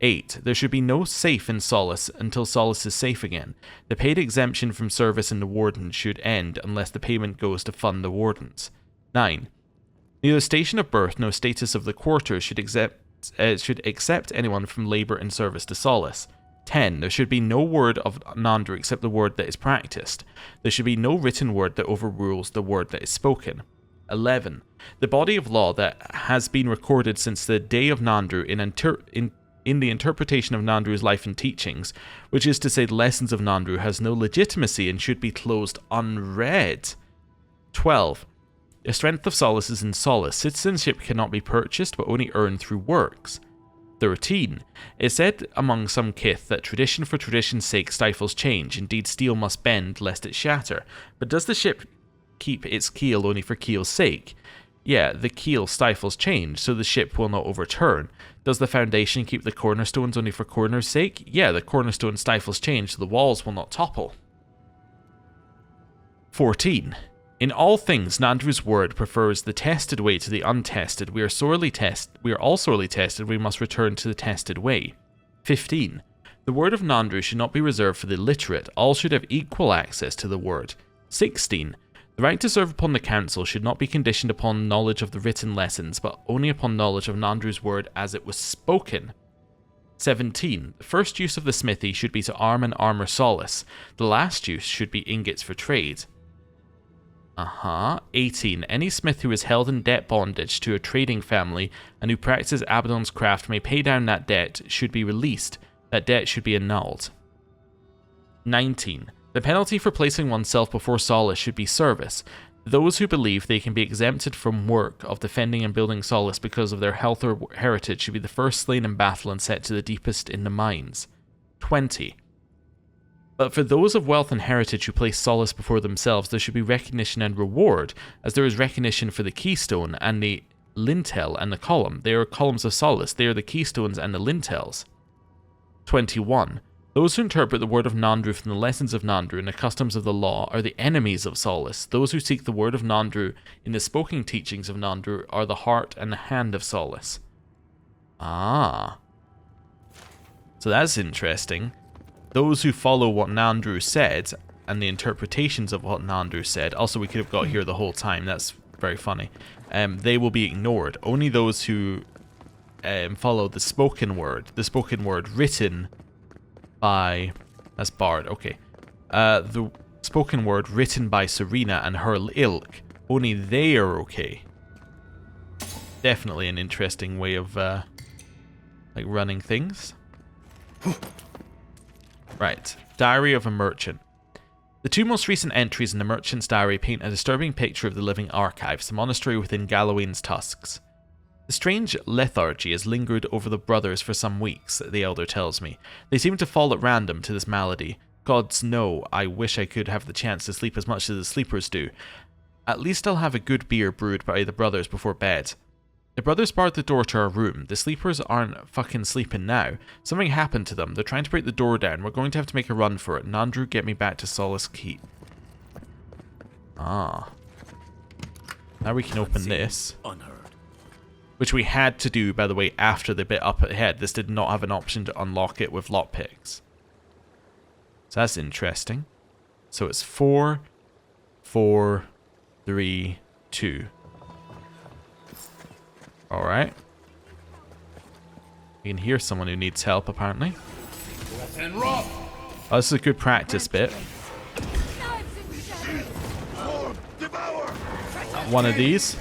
[SPEAKER 1] 8. There should be no safe in Solace until Solace is safe again. The paid exemption from service in the warden should end unless the payment goes to fund the wardens. 9. Neither station of birth nor status of the quarter should accept anyone from labor and service to Solace. 10. There should be no word of Nandru except the word that is practiced. There should be no written word that overrules the word that is spoken. 11. The body of law that has been recorded since the day of Nandru in the interpretation of Nandru's life and teachings, which is to say the lessons of Nandru, has no legitimacy and should be closed unread. 12. The strength of solace is in solace. Citizenship cannot be purchased but only earned through works. 13. It is said among some kith that tradition for tradition's sake stifles change. Indeed, steel must bend lest it shatter. But does the ship keep its keel only for keel's sake? Yeah, the keel stifles change, so the ship will not overturn. Does the foundation keep the cornerstones only for corner's sake? Yeah, the cornerstone stifles change, so the walls will not topple. 14. In all things, Nandru's word prefers the tested way to the untested. We are all sorely tested, we must return to the tested way. 15. The word of Nandru should not be reserved for the literate, all should have equal access to the word. 16. The right to serve upon the council should not be conditioned upon knowledge of the written lessons, but only upon knowledge of Nandru's word as it was spoken. 17. The first use of the smithy should be to arm and armor solace. The last use should be ingots for trade. 18. Any smith who is held in debt bondage to a trading family and who practices Abaddon's craft may pay down that debt should be released. That debt should be annulled. 19. The penalty for placing oneself before solace should be service. Those who believe they can be exempted from work of defending and building solace because of their health or heritage should be the first slain in battle and set to the deepest in the mines. 20. But for those of wealth and heritage who place solace before themselves, there should be recognition and reward, as there is recognition for the keystone and the lintel and the column. They are columns of solace, they are the keystones and the lintels. 21. Those who interpret the word of Nandru from the lessons of Nandru and the customs of the law are the enemies of solace. Those who seek the word of Nandru in the spoken teachings of Nandru are the heart and the hand of solace. Ah. So that's interesting. Those who follow what Nandru said and the interpretations of what Nandru said, also we could have got here the whole time, that's very funny, they will be ignored. Only those who follow the spoken word written by, that's Bard, okay. The spoken word written by Serena and her ilk, only they are okay. Definitely an interesting way of like running things. Right, Diary of a Merchant. The two most recent entries in the Merchant's Diary paint a disturbing picture of the living archives, the monastery within Gallowayne's tusks. The strange lethargy has lingered over the brothers for some weeks, the elder tells me. They seem to fall at random to this malady. Gods know, I wish I could have the chance to sleep as much as the sleepers do. At least I'll have a good beer brewed by the brothers before bed. The brothers barred the door to our room. The sleepers aren't fucking sleeping now. Something happened to them. They're trying to break the door down. We're going to have to make a run for it. Nandru, get me back to Solace Keep. Ah. Now we can open this.
[SPEAKER 3] Unheard.
[SPEAKER 1] Which we had to do, by the way, after the bit up ahead. This did not have an option to unlock it with lockpicks. So that's interesting. So it's 4, 4, 3, 2. Alright. You can hear someone who needs help, apparently. Oh, this is a good practice bit. One of these.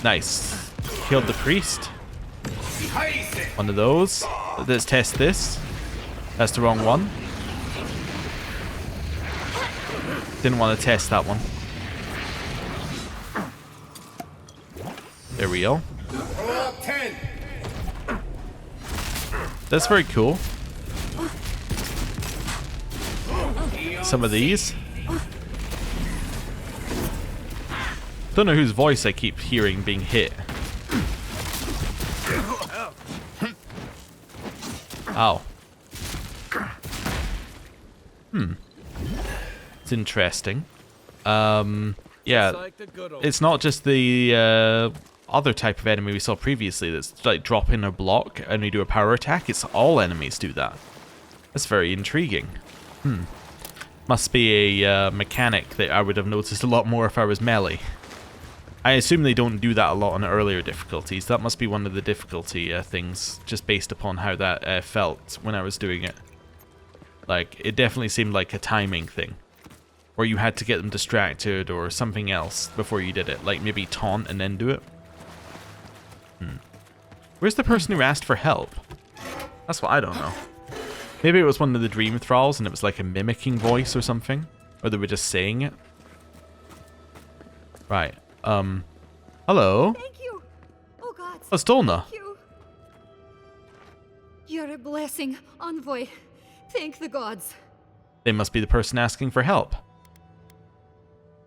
[SPEAKER 1] Nice. Killed the priest. One of those. Let's test this. That's the wrong one. Didn't want to test that one. There we go. That's very cool. Some of these. Don't know whose voice I keep hearing being hit. Ow. It's interesting. Yeah, it's not just the other type of enemy we saw previously that's like drop in a block and we do a power attack. It's all enemies do that. That's very intriguing. Must be a mechanic that I would have noticed a lot more if I was melee. I assume they don't do that a lot on earlier difficulties. That must be one of the difficulty things, just based upon how that felt when I was doing it. Like, it definitely seemed like a timing thing. Or you had to get them distracted or something else before you did it. Like, maybe taunt and then do it. Where's the person who asked for help? That's what I don't know. Maybe it was one of the dream thralls and it was like a mimicking voice or something. Or they were just saying it. Right. Hello?
[SPEAKER 10] Thank you. Oh God.
[SPEAKER 1] Oh, Stolna.
[SPEAKER 10] Thank you. You're a blessing, envoy. Thank the gods.
[SPEAKER 1] They must be the person asking for help.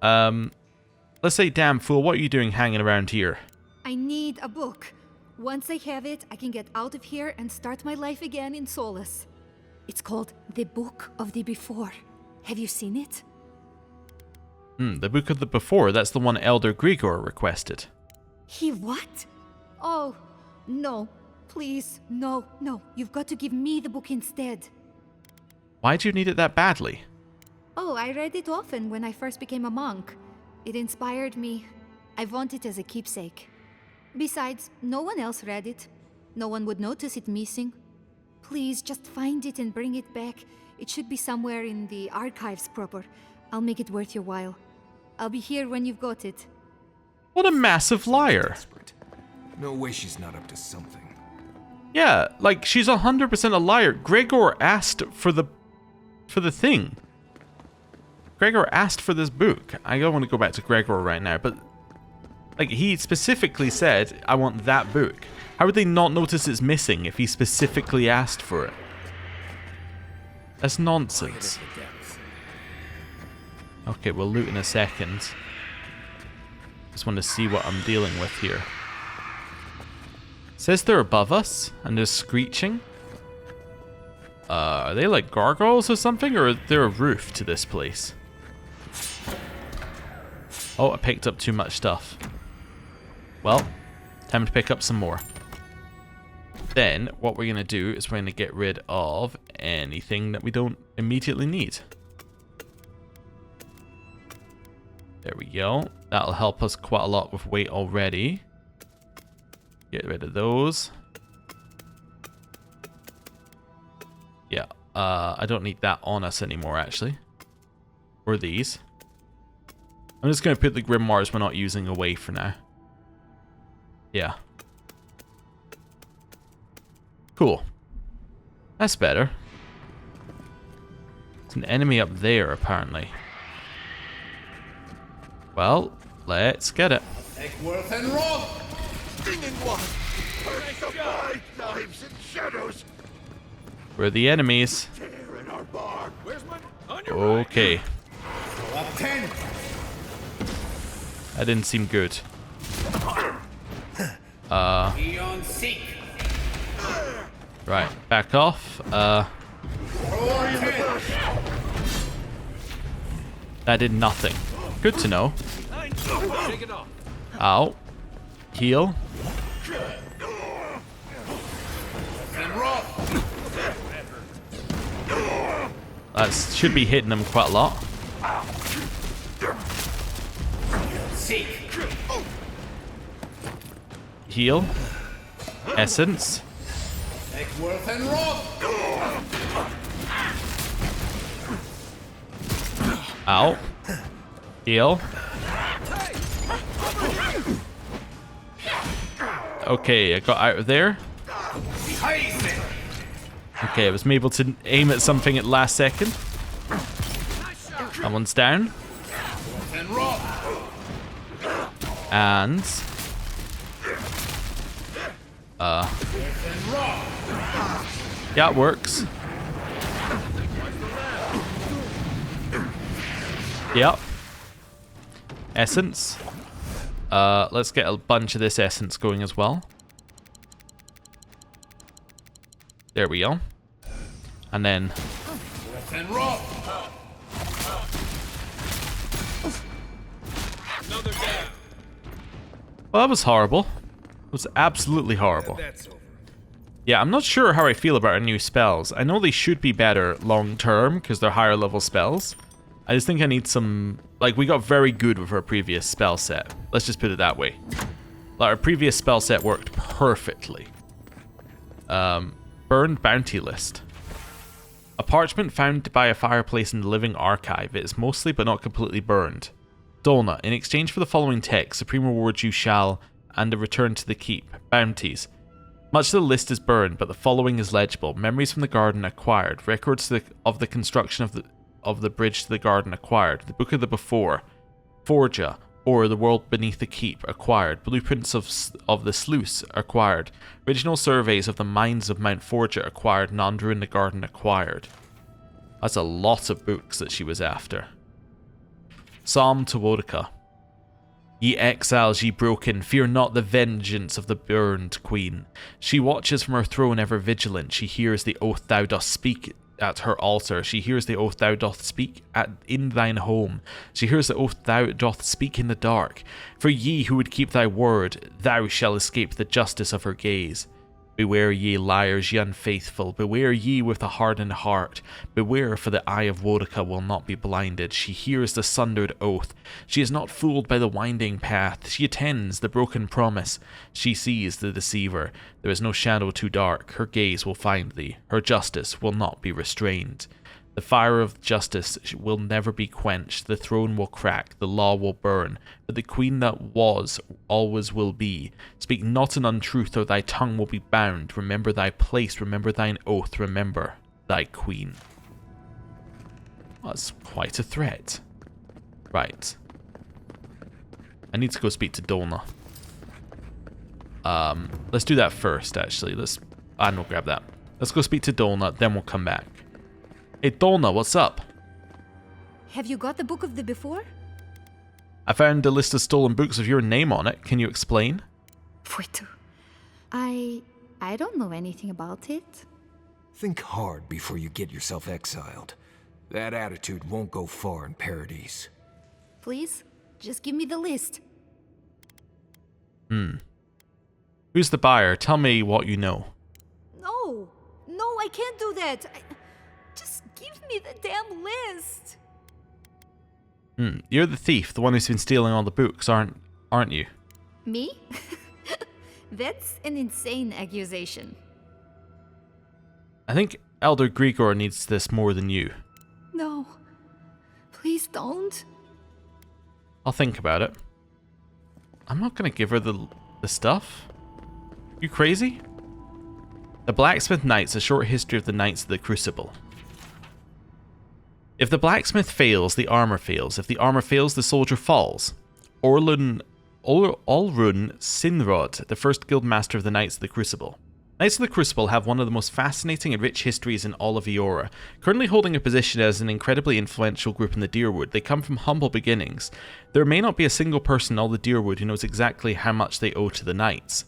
[SPEAKER 1] Let's say, damn fool, what are you doing hanging around here?
[SPEAKER 10] I need a book. Once I have it, I can get out of here and start my life again in Solace. It's called The Book of the Before. Have you seen it?
[SPEAKER 1] The Book of the Before, that's the one Elder Grigor requested.
[SPEAKER 10] He what? Oh, no. Please, no. You've got to give me the book instead.
[SPEAKER 1] Why do you need it that badly?
[SPEAKER 10] Oh, I read it often when I first became a monk. It inspired me. I want it as a keepsake. Besides, no one else read it. No one would notice it missing. Please, just find it and bring it back. It should be somewhere in the archives proper. I'll make it worth your while. I'll be here when you've got it.
[SPEAKER 1] What a massive liar.
[SPEAKER 8] No way she's not up to something.
[SPEAKER 1] Yeah, like, she's 100% a liar. Gregor asked for the thing. Gregor asked for this book. I don't want to go back to Gregor right now, but like, he specifically said, I want that book. How would they not notice it's missing if he specifically asked for it? That's nonsense. Okay, we'll loot in a second. Just want to see what I'm dealing with here. It says they're above us, and they're screeching. Are they like gargoyles or something, or is there a roof to this place? Oh, I picked up too much stuff. Well, time to pick up some more. Then, what we're going to do is we're going to get rid of anything that we don't immediately need. There we go. That'll help us quite a lot with weight already. Get rid of those. Yeah, I don't need that on us anymore, actually. Or these. I'm just going to put the grimoires we're not using away for now. Yeah. Cool. That's better. There's an enemy up there, apparently. Well, let's get it.
[SPEAKER 2] Eckworth and Rob!
[SPEAKER 3] Stinging one! Burst of light, knives and shadows!
[SPEAKER 1] We're the enemies.
[SPEAKER 3] Tear in our barn!
[SPEAKER 2] Where's my... On your
[SPEAKER 1] Okay.
[SPEAKER 2] Up 10!
[SPEAKER 1] That didn't seem good.
[SPEAKER 2] Eon Seek!
[SPEAKER 1] Right, back off. That did nothing. Good to know.
[SPEAKER 2] Take it off.
[SPEAKER 1] Ow. Heal.
[SPEAKER 2] And Rob!
[SPEAKER 1] That should be hitting them quite a lot.
[SPEAKER 2] Seek!
[SPEAKER 1] Heal. Essence.
[SPEAKER 2] Eckworth and Rob!
[SPEAKER 1] Ow. Heal. Okay, I got out of there. Okay, I was able to aim at something at last second. That one's down. And... yeah, it works. Yep. Essence. Let's get a bunch of this essence going as well. There we go. And then... well, that was horrible. It was absolutely horrible. Yeah, I'm not sure how I feel about our new spells. I know they should be better long term because they're higher level spells. I just think I need some... Like, we got very good with our previous spell set. Let's just put it that way. Like, our previous spell set worked perfectly. Burned bounty list. A parchment found by a fireplace in the living archive. It is mostly but not completely burned. Dolna, in exchange for the following text, supreme rewards you shall, and a return to the keep. Bounties. Much of the list is burned, but the following is legible. Memories from the garden acquired. Records of the construction of the bridge to the garden acquired. The book of the before. Forja, or the world beneath the keep acquired. Blueprints of the sluice acquired. Original surveys of the mines of Mount Forja acquired. Nandru in the garden acquired. That's a lot of books that she was after. Psalm to Wodaka. Ye exiles, ye broken, fear not the vengeance of the burned queen. She watches from her throne ever vigilant. She hears the oath thou dost speak at her altar. She hears the oath thou doth speak in thine home. She hears the oath thou doth speak in the dark. For ye who would keep thy word, thou shall escape the justice of her gaze. Beware ye liars, ye unfaithful. Beware ye with a hardened heart. Beware, for the eye of Wodaka will not be blinded. She hears the sundered oath. She is not fooled by the winding path. She attends the broken promise. She sees the deceiver. There is no shadow too dark. Her gaze will find thee. Her justice will not be restrained. The fire of justice will never be quenched. The throne will crack. The law will burn. But the queen that was, always will be. Speak not an untruth, or thy tongue will be bound. Remember thy place. Remember thine oath. Remember thy queen. That's quite a threat. Right. I need to go speak to Dolna. Let's do that first, actually. I don't grab that. Let's go speak to Dolna, then we'll come back. Hey, Dolna, what's up?
[SPEAKER 10] Have you got the book of the before?
[SPEAKER 1] I found a list of stolen books with your name on it. Can you explain?
[SPEAKER 10] Fuitu. I don't know anything about it.
[SPEAKER 8] Think hard before you get yourself exiled. That attitude won't go far in Paradise.
[SPEAKER 10] Please, just give me the list.
[SPEAKER 1] Who's the buyer? Tell me what you know.
[SPEAKER 10] No, I can't do that. Just give me the damn list.
[SPEAKER 1] You're the thief, the one who's been stealing all the books, aren't you?
[SPEAKER 10] Me? That's an insane accusation.
[SPEAKER 1] I think Elder Grigor needs this more than you.
[SPEAKER 10] No. Please don't.
[SPEAKER 1] I'll think about it. I'm not gonna give her the stuff. You crazy? The Blacksmith Knights, a short history of the Knights of the Crucible. If the blacksmith fails, the armor fails. If the armor fails, the soldier falls. Olrun Sinrod, the first guild master of the Knights of the Crucible. Knights of the Crucible have one of the most fascinating and rich histories in all of Eora. Currently holding a position as an incredibly influential group in the Deerwood, they come from humble beginnings. There may not be a single person in all the Deerwood who knows exactly how much they owe to the Knights.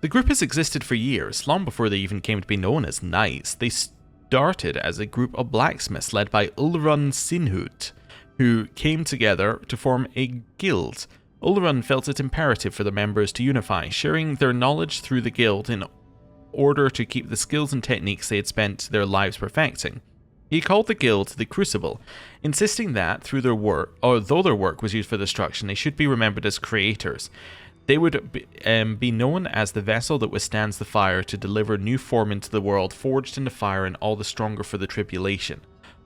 [SPEAKER 1] The group has existed for years, long before they even came to be known as Knights. They started as a group of blacksmiths led by Ulrun Sinhut, who came together to form a guild. Ulrun felt it imperative for the members to unify, sharing their knowledge through the guild in order to keep the skills and techniques they had spent their lives perfecting. He called the guild the Crucible, insisting that through their work, although their work was used for destruction, they should be remembered as creators. They would be known as the vessel that withstands the fire to deliver new form into the world, forged in the fire and all the stronger for the tribulation.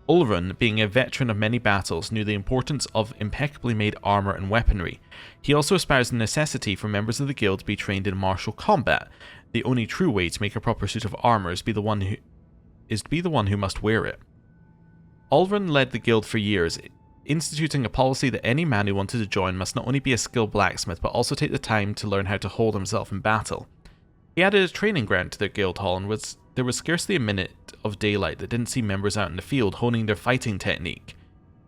[SPEAKER 1] Ulrun, being a veteran of many battles, knew the importance of impeccably made armor and weaponry. He also espoused the necessity for members of the guild to be trained in martial combat. The only true way to make a proper suit of armor is to be the one who must wear it. Ulrun led the guild for years, instituting a policy that any man who wanted to join must not only be a skilled blacksmith, but also take the time to learn how to hold himself in battle. He added a training ground to their guild hall, and there was scarcely a minute of daylight that didn't see members out in the field honing their fighting technique.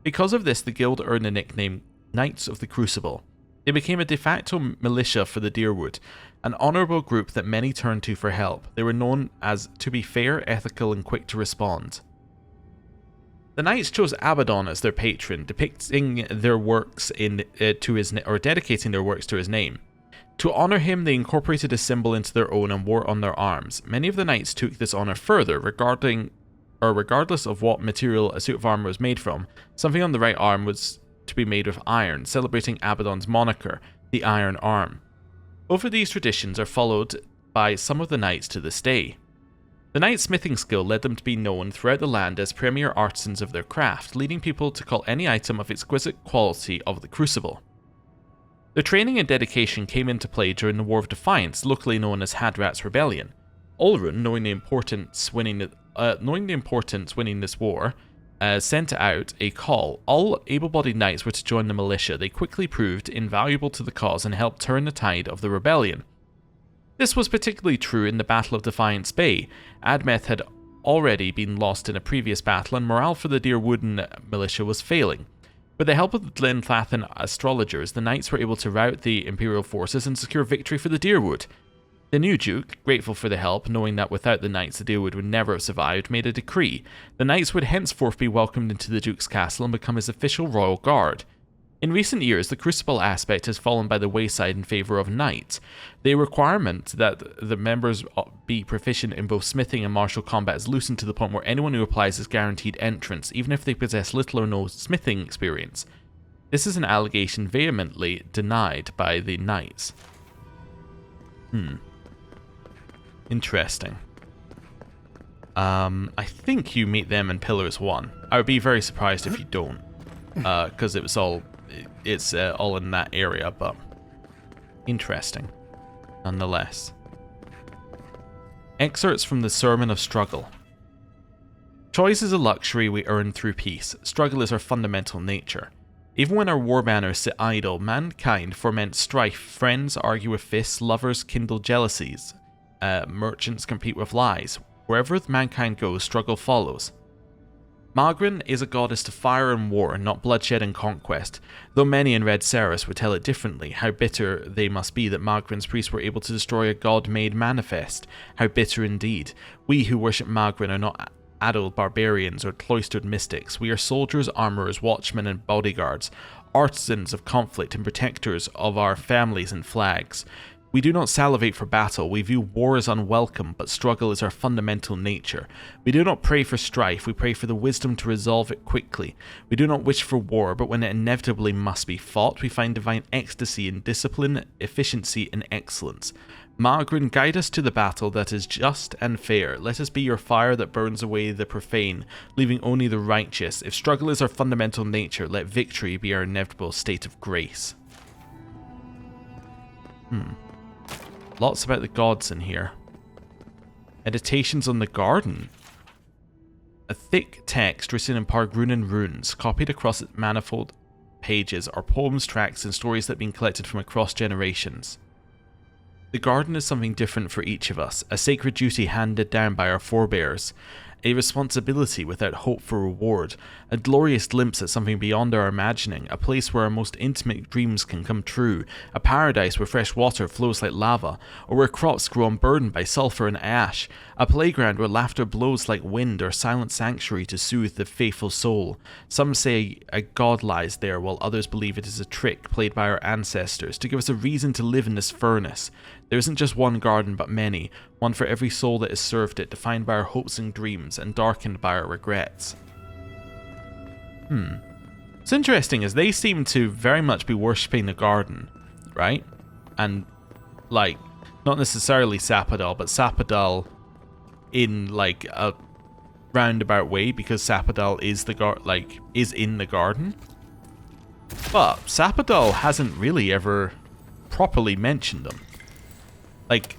[SPEAKER 1] Because of this, the guild earned the nickname Knights of the Crucible. They became a de facto militia for the Deerwood, an honourable group that many turned to for help. They were known as to be fair, ethical, and quick to respond. The Knights chose Abaddon as their patron, dedicating their works to his name. To honour him, they incorporated a symbol into their own and wore it on their arms. Many of the Knights took this honour further, regarding or regardless of what material a suit of armor was made from, something on the right arm was to be made with iron, celebrating Abaddon's moniker, the Iron Arm. Both of these traditions are followed by some of the knights to this day. The knight's smithing skill led them to be known throughout the land as premier artisans of their craft, leading people to call any item of exquisite quality of the crucible. Their training and dedication came into play during the War of Defiance, locally known as Hadrat's Rebellion. Ulrun, knowing the importance winning this war, sent out a call. All able-bodied knights were to join the militia. They quickly proved invaluable to the cause and helped turn the tide of the rebellion. This was particularly true in the Battle of Defiance Bay. Admeth had already been lost in a previous battle, and morale for the Deerwooden militia was failing. With the help of the Glenfathan astrologers, the knights were able to rout the Imperial forces and secure victory for the Deerwood. The new Duke, grateful for the help, knowing that without the knights the Deerwood would never have survived, made a decree. The knights would henceforth be welcomed into the Duke's castle and become his official royal guard. In recent years, the crucible aspect has fallen by the wayside in favour of knights. The requirement that the members be proficient in both smithing and martial combat is loosened to the point where anyone who applies is guaranteed entrance, even if they possess little or no smithing experience. This is an allegation vehemently denied by the knights. Interesting. I think you meet them in Pillars 1. I would be very surprised if you don't, because it's all in that area, but interesting nonetheless. Excerpts from the Sermon of Struggle. Choice is a luxury we earn through peace. Struggle is our fundamental nature. Even when our war banners sit idle, mankind foments strife. Friends argue with fists, lovers kindle jealousies. Merchants compete with lies. Wherever mankind goes, struggle follows. Magrin is a goddess to fire and war, not bloodshed and conquest, though many in Red Ceres would tell it differently. How bitter they must be that Magrin's priests were able to destroy a god made manifest. How bitter indeed. We who worship Magrin are not addled barbarians or cloistered mystics. We are soldiers, armourers, watchmen and bodyguards, artisans of conflict and protectors of our families and flags. We do not salivate for battle. We view war as unwelcome, but struggle is our fundamental nature. We do not pray for strife. We pray for the wisdom to resolve it quickly. We do not wish for war, but when it inevitably must be fought, we find divine ecstasy in discipline, efficiency, and excellence. Magrin, guide us to the battle that is just and fair. Let us be your fire that burns away the profane, leaving only the righteous. If struggle is our fundamental nature, let victory be our inevitable state of grace. Lots about the gods in here. Meditations on the garden. A thick text written in Pargrunan runes, copied across its manifold pages, are poems, tracts, and stories that have been collected from across generations. The garden is something different for each of us, a sacred duty handed down by our forebears, a responsibility without hope for reward, a glorious glimpse at something beyond our imagining, a place where our most intimate dreams can come true, a paradise where fresh water flows like lava, or where crops grow unburdened by sulphur and ash, a playground where laughter blows like wind, or silent sanctuary to soothe the faithful soul. Some say a god lies there, while others believe it is a trick played by our ancestors to give us a reason to live in this furnace. There isn't just one garden, but many, one for every soul that has served it, defined by our hopes and dreams, and darkened by our regrets. It's interesting, as they seem to very much be worshipping the garden, right? And, like, not necessarily Sapadal, but Sapadal in, like, a roundabout way, because Sapadal is is in the garden. But Sapadal hasn't really ever properly mentioned them. Like,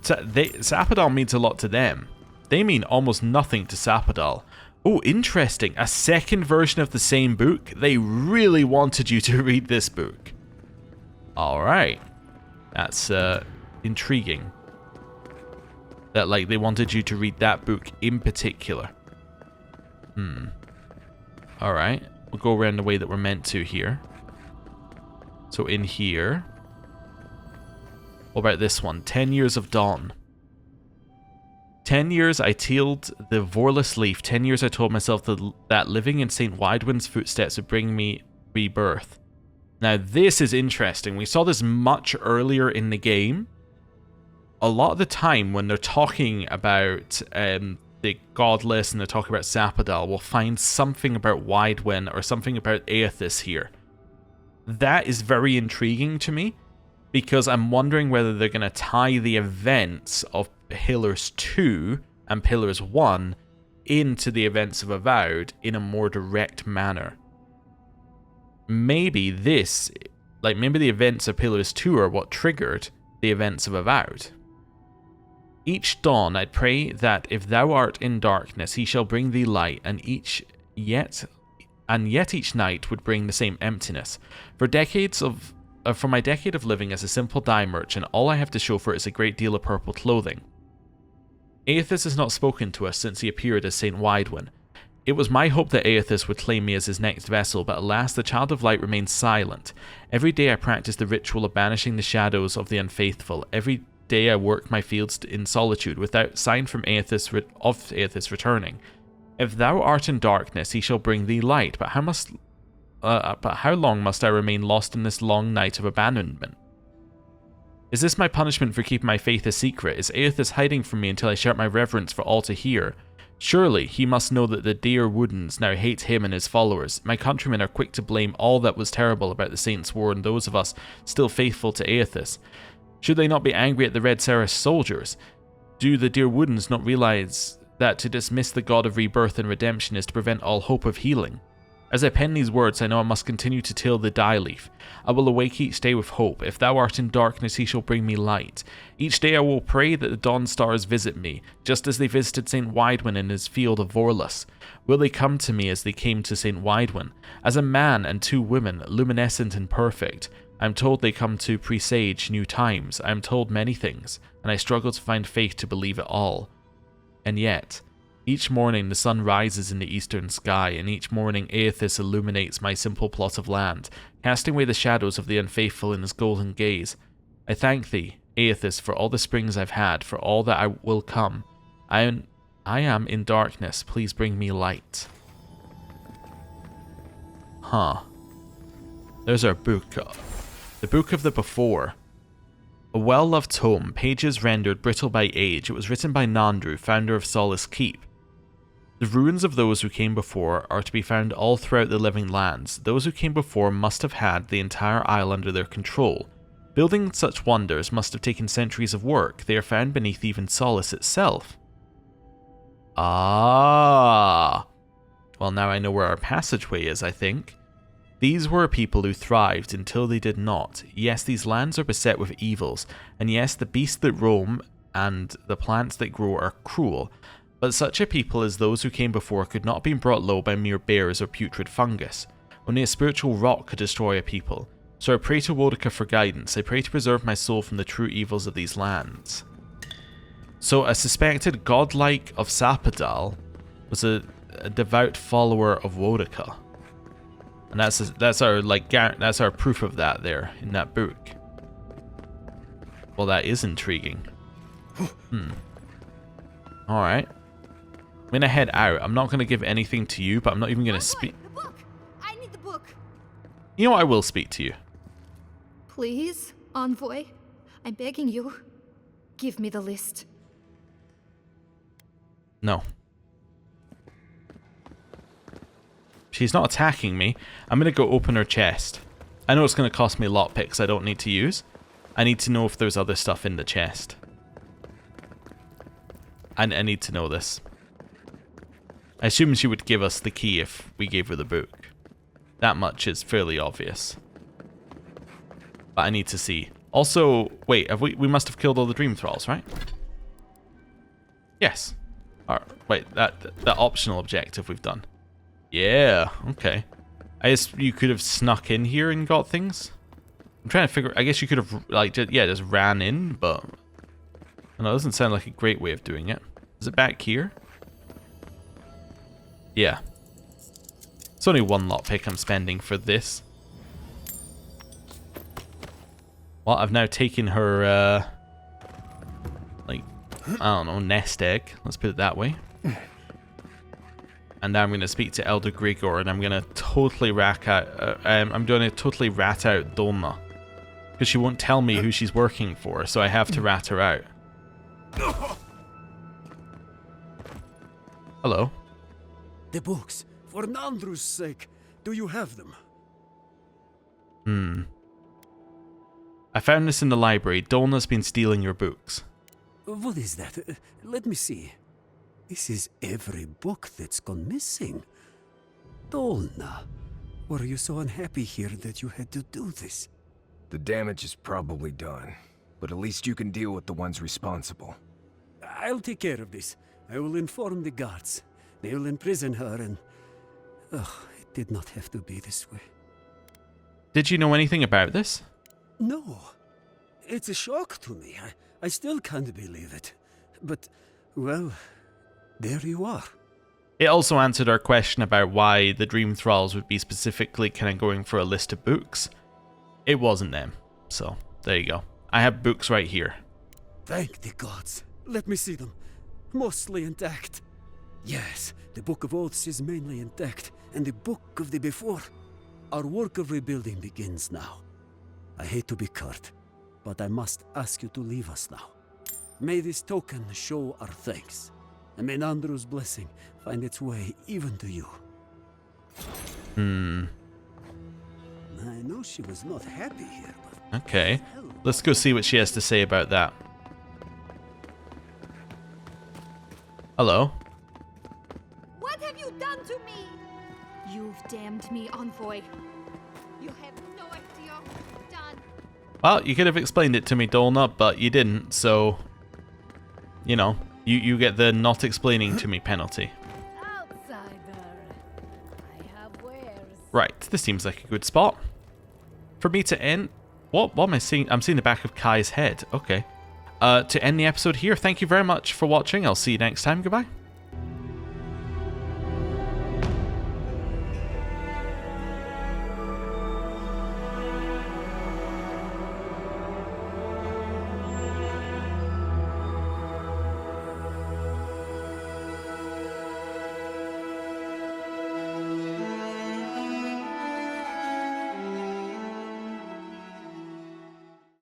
[SPEAKER 1] Sapadal means a lot to them. They mean almost nothing to Sapadal. Oh, interesting. A second version of the same book? They really wanted you to read this book. Alright. That's intriguing. That, like, they wanted you to read that book in particular. Alright. We'll go around the way that we're meant to here. So in here... What about this one? 10 Years of Dawn. 10 years I tealed the vorless leaf. 10 years I told myself that living in St. Widewin's footsteps would bring me rebirth. Now this is interesting. We saw this much earlier in the game. A lot of the time when they're talking about the Godless and they're talking about Sapadal, we'll find something about Widewind or something about Aethys here. That is very intriguing to me, because I'm wondering whether they're going to tie the events of Pillars 2 and Pillars 1 into the events of Avowed in a more direct manner. Maybe this, like maybe the events of Pillars 2 are what triggered the events of Avowed. Each dawn I pray that if thou art in darkness, he shall bring thee light, and yet each night would bring the same emptiness. For my decade of living as a simple dye merchant, all I have to show for it is a great deal of purple clothing. Aethys has not spoken to us since he appeared as Saint Widewind. It was my hope that Aethys would claim me as his next vessel, but alas, the Child of Light remains silent. Every day I practice the ritual of banishing the shadows of the unfaithful. Every day I work my fields in solitude, without sign from Aethys returning. If thou art in darkness, he shall bring thee light, but how long must I remain lost in this long night of abandonment? Is this my punishment for keeping my faith a secret? Is Aethys hiding from me until I shout my reverence for all to hear? Surely he must know that the dear Woodens now hate him and his followers. My countrymen are quick to blame all that was terrible about the Saints' War and those of us still faithful to Aethys. Should they not be angry at the Red Seraph soldiers? Do the dear Woodens not realize that to dismiss the god of rebirth and redemption is to prevent all hope of healing? As I pen these words, I know I must continue to till the dye leaf. I will awake each day with hope. If thou art in darkness, he shall bring me light. Each day I will pray that the dawn stars visit me, just as they visited Saint Widewind in his field of Vorlus. Will they come to me as they came to Saint Widewind? As a man and two women, luminescent and perfect. I am told they come to presage new times. I am told many things, and I struggle to find faith to believe it all. And yet, each morning the sun rises in the eastern sky, and each morning Aethys illuminates my simple plot of land, casting away the shadows of the unfaithful in his golden gaze. I thank thee, Aethys, for all the springs I've had, for all that I will come. I am in darkness, please bring me light. Huh. There's our book. The Book of the Before. A well-loved tome, pages rendered brittle by age. It was written by Nandru, founder of Solace Keep. The ruins of those who came before are to be found all throughout the living lands. Those who came before must have had the entire isle under their control. Building such wonders must have taken centuries of work. They are found beneath even Solace itself. Ah! Well, now I know where our passageway is, I think. These were a people who thrived until they did not. Yes, these lands are beset with evils, and yes, the beasts that roam and the plants that grow are cruel, but such a people as those who came before could not have been brought low by mere bears or putrid fungus. Only a spiritual rock could destroy a people. So I pray to Wodika for guidance. I pray to preserve my soul from the true evils of these lands. So a suspected godlike of Sapadal was a devout follower of Wodika. And that's our proof of that there in that book. Well, that is intriguing. Alright. I'm gonna head out. I'm not gonna give anything to you, but I'm not even gonna speak.
[SPEAKER 10] The book! I need the book!
[SPEAKER 1] You know what? I will speak to you.
[SPEAKER 10] Please, Envoy. I'm begging you. Give me the list.
[SPEAKER 1] No. She's not attacking me. I'm going to go open her chest. I know it's going to cost me lockpicks I don't need to use. I need to know if there's other stuff in the chest. And I need to know this. I assume she would give us the key if we gave her the book. That much is fairly obvious. But I need to see. Also, wait, have we must have killed all the Dream Thralls, right? Yes. Wait, that optional objective we've done. Yeah, okay. I guess you could have snuck in here and got things. I'm trying to figure. I guess you could have just ran in, but no, it doesn't sound like a great way of doing it. Is it back here? Yeah. It's only one lockpick I'm spending for this. Well, I've now taken her I don't know, nest egg. Let's put it that way. And now I'm going to speak to Elder Grigor, and I'm going to totally rat out Dolma. Because she won't tell me who she's working for, so I have to rat her out. Hello.
[SPEAKER 3] The books. For Nandru's sake. Do you have them?
[SPEAKER 1] I found this in the library. Dolna's been stealing your books.
[SPEAKER 3] What is that? Let me see. This is every book that's gone missing. Dolna, were you so unhappy here that you had to do this?
[SPEAKER 8] The damage is probably done, but at least you can deal with the ones responsible.
[SPEAKER 3] I'll take care of this. I will inform the guards. They will imprison her and... Oh, it did not have to be this way.
[SPEAKER 1] Did you know anything about this?
[SPEAKER 3] No. It's a shock to me. I still can't believe it. But, well, there you are.
[SPEAKER 1] It also answered our question about why the Dream Thralls would be specifically kind of going for a list of books. It wasn't them. So, there you go. I have books right here.
[SPEAKER 3] Thank the gods. Let me see them. Mostly intact. Yes, the Book of Oaths is mainly intact, and the Book of the Before. Our work of rebuilding begins now. I hate to be curt, but I must ask you to leave us now. May this token show our thanks, and may Nandru's blessing find its way even to you. I know she was not happy here, but...
[SPEAKER 1] Okay. Let's go see what she has to say about that. Hello.
[SPEAKER 10] What have you done to me? You've damned me, Envoy. You have no idea what you've done.
[SPEAKER 1] Well, you could have explained it to me, Dolna, but you didn't, so... You know, you get the not explaining to me penalty.
[SPEAKER 9] Outsider. I have wares.
[SPEAKER 1] Right, this seems like a good spot. For me to end... What am I seeing? I'm seeing the back of Kai's head. Okay. To end the episode here, thank you very much for watching. I'll see you next time. Goodbye.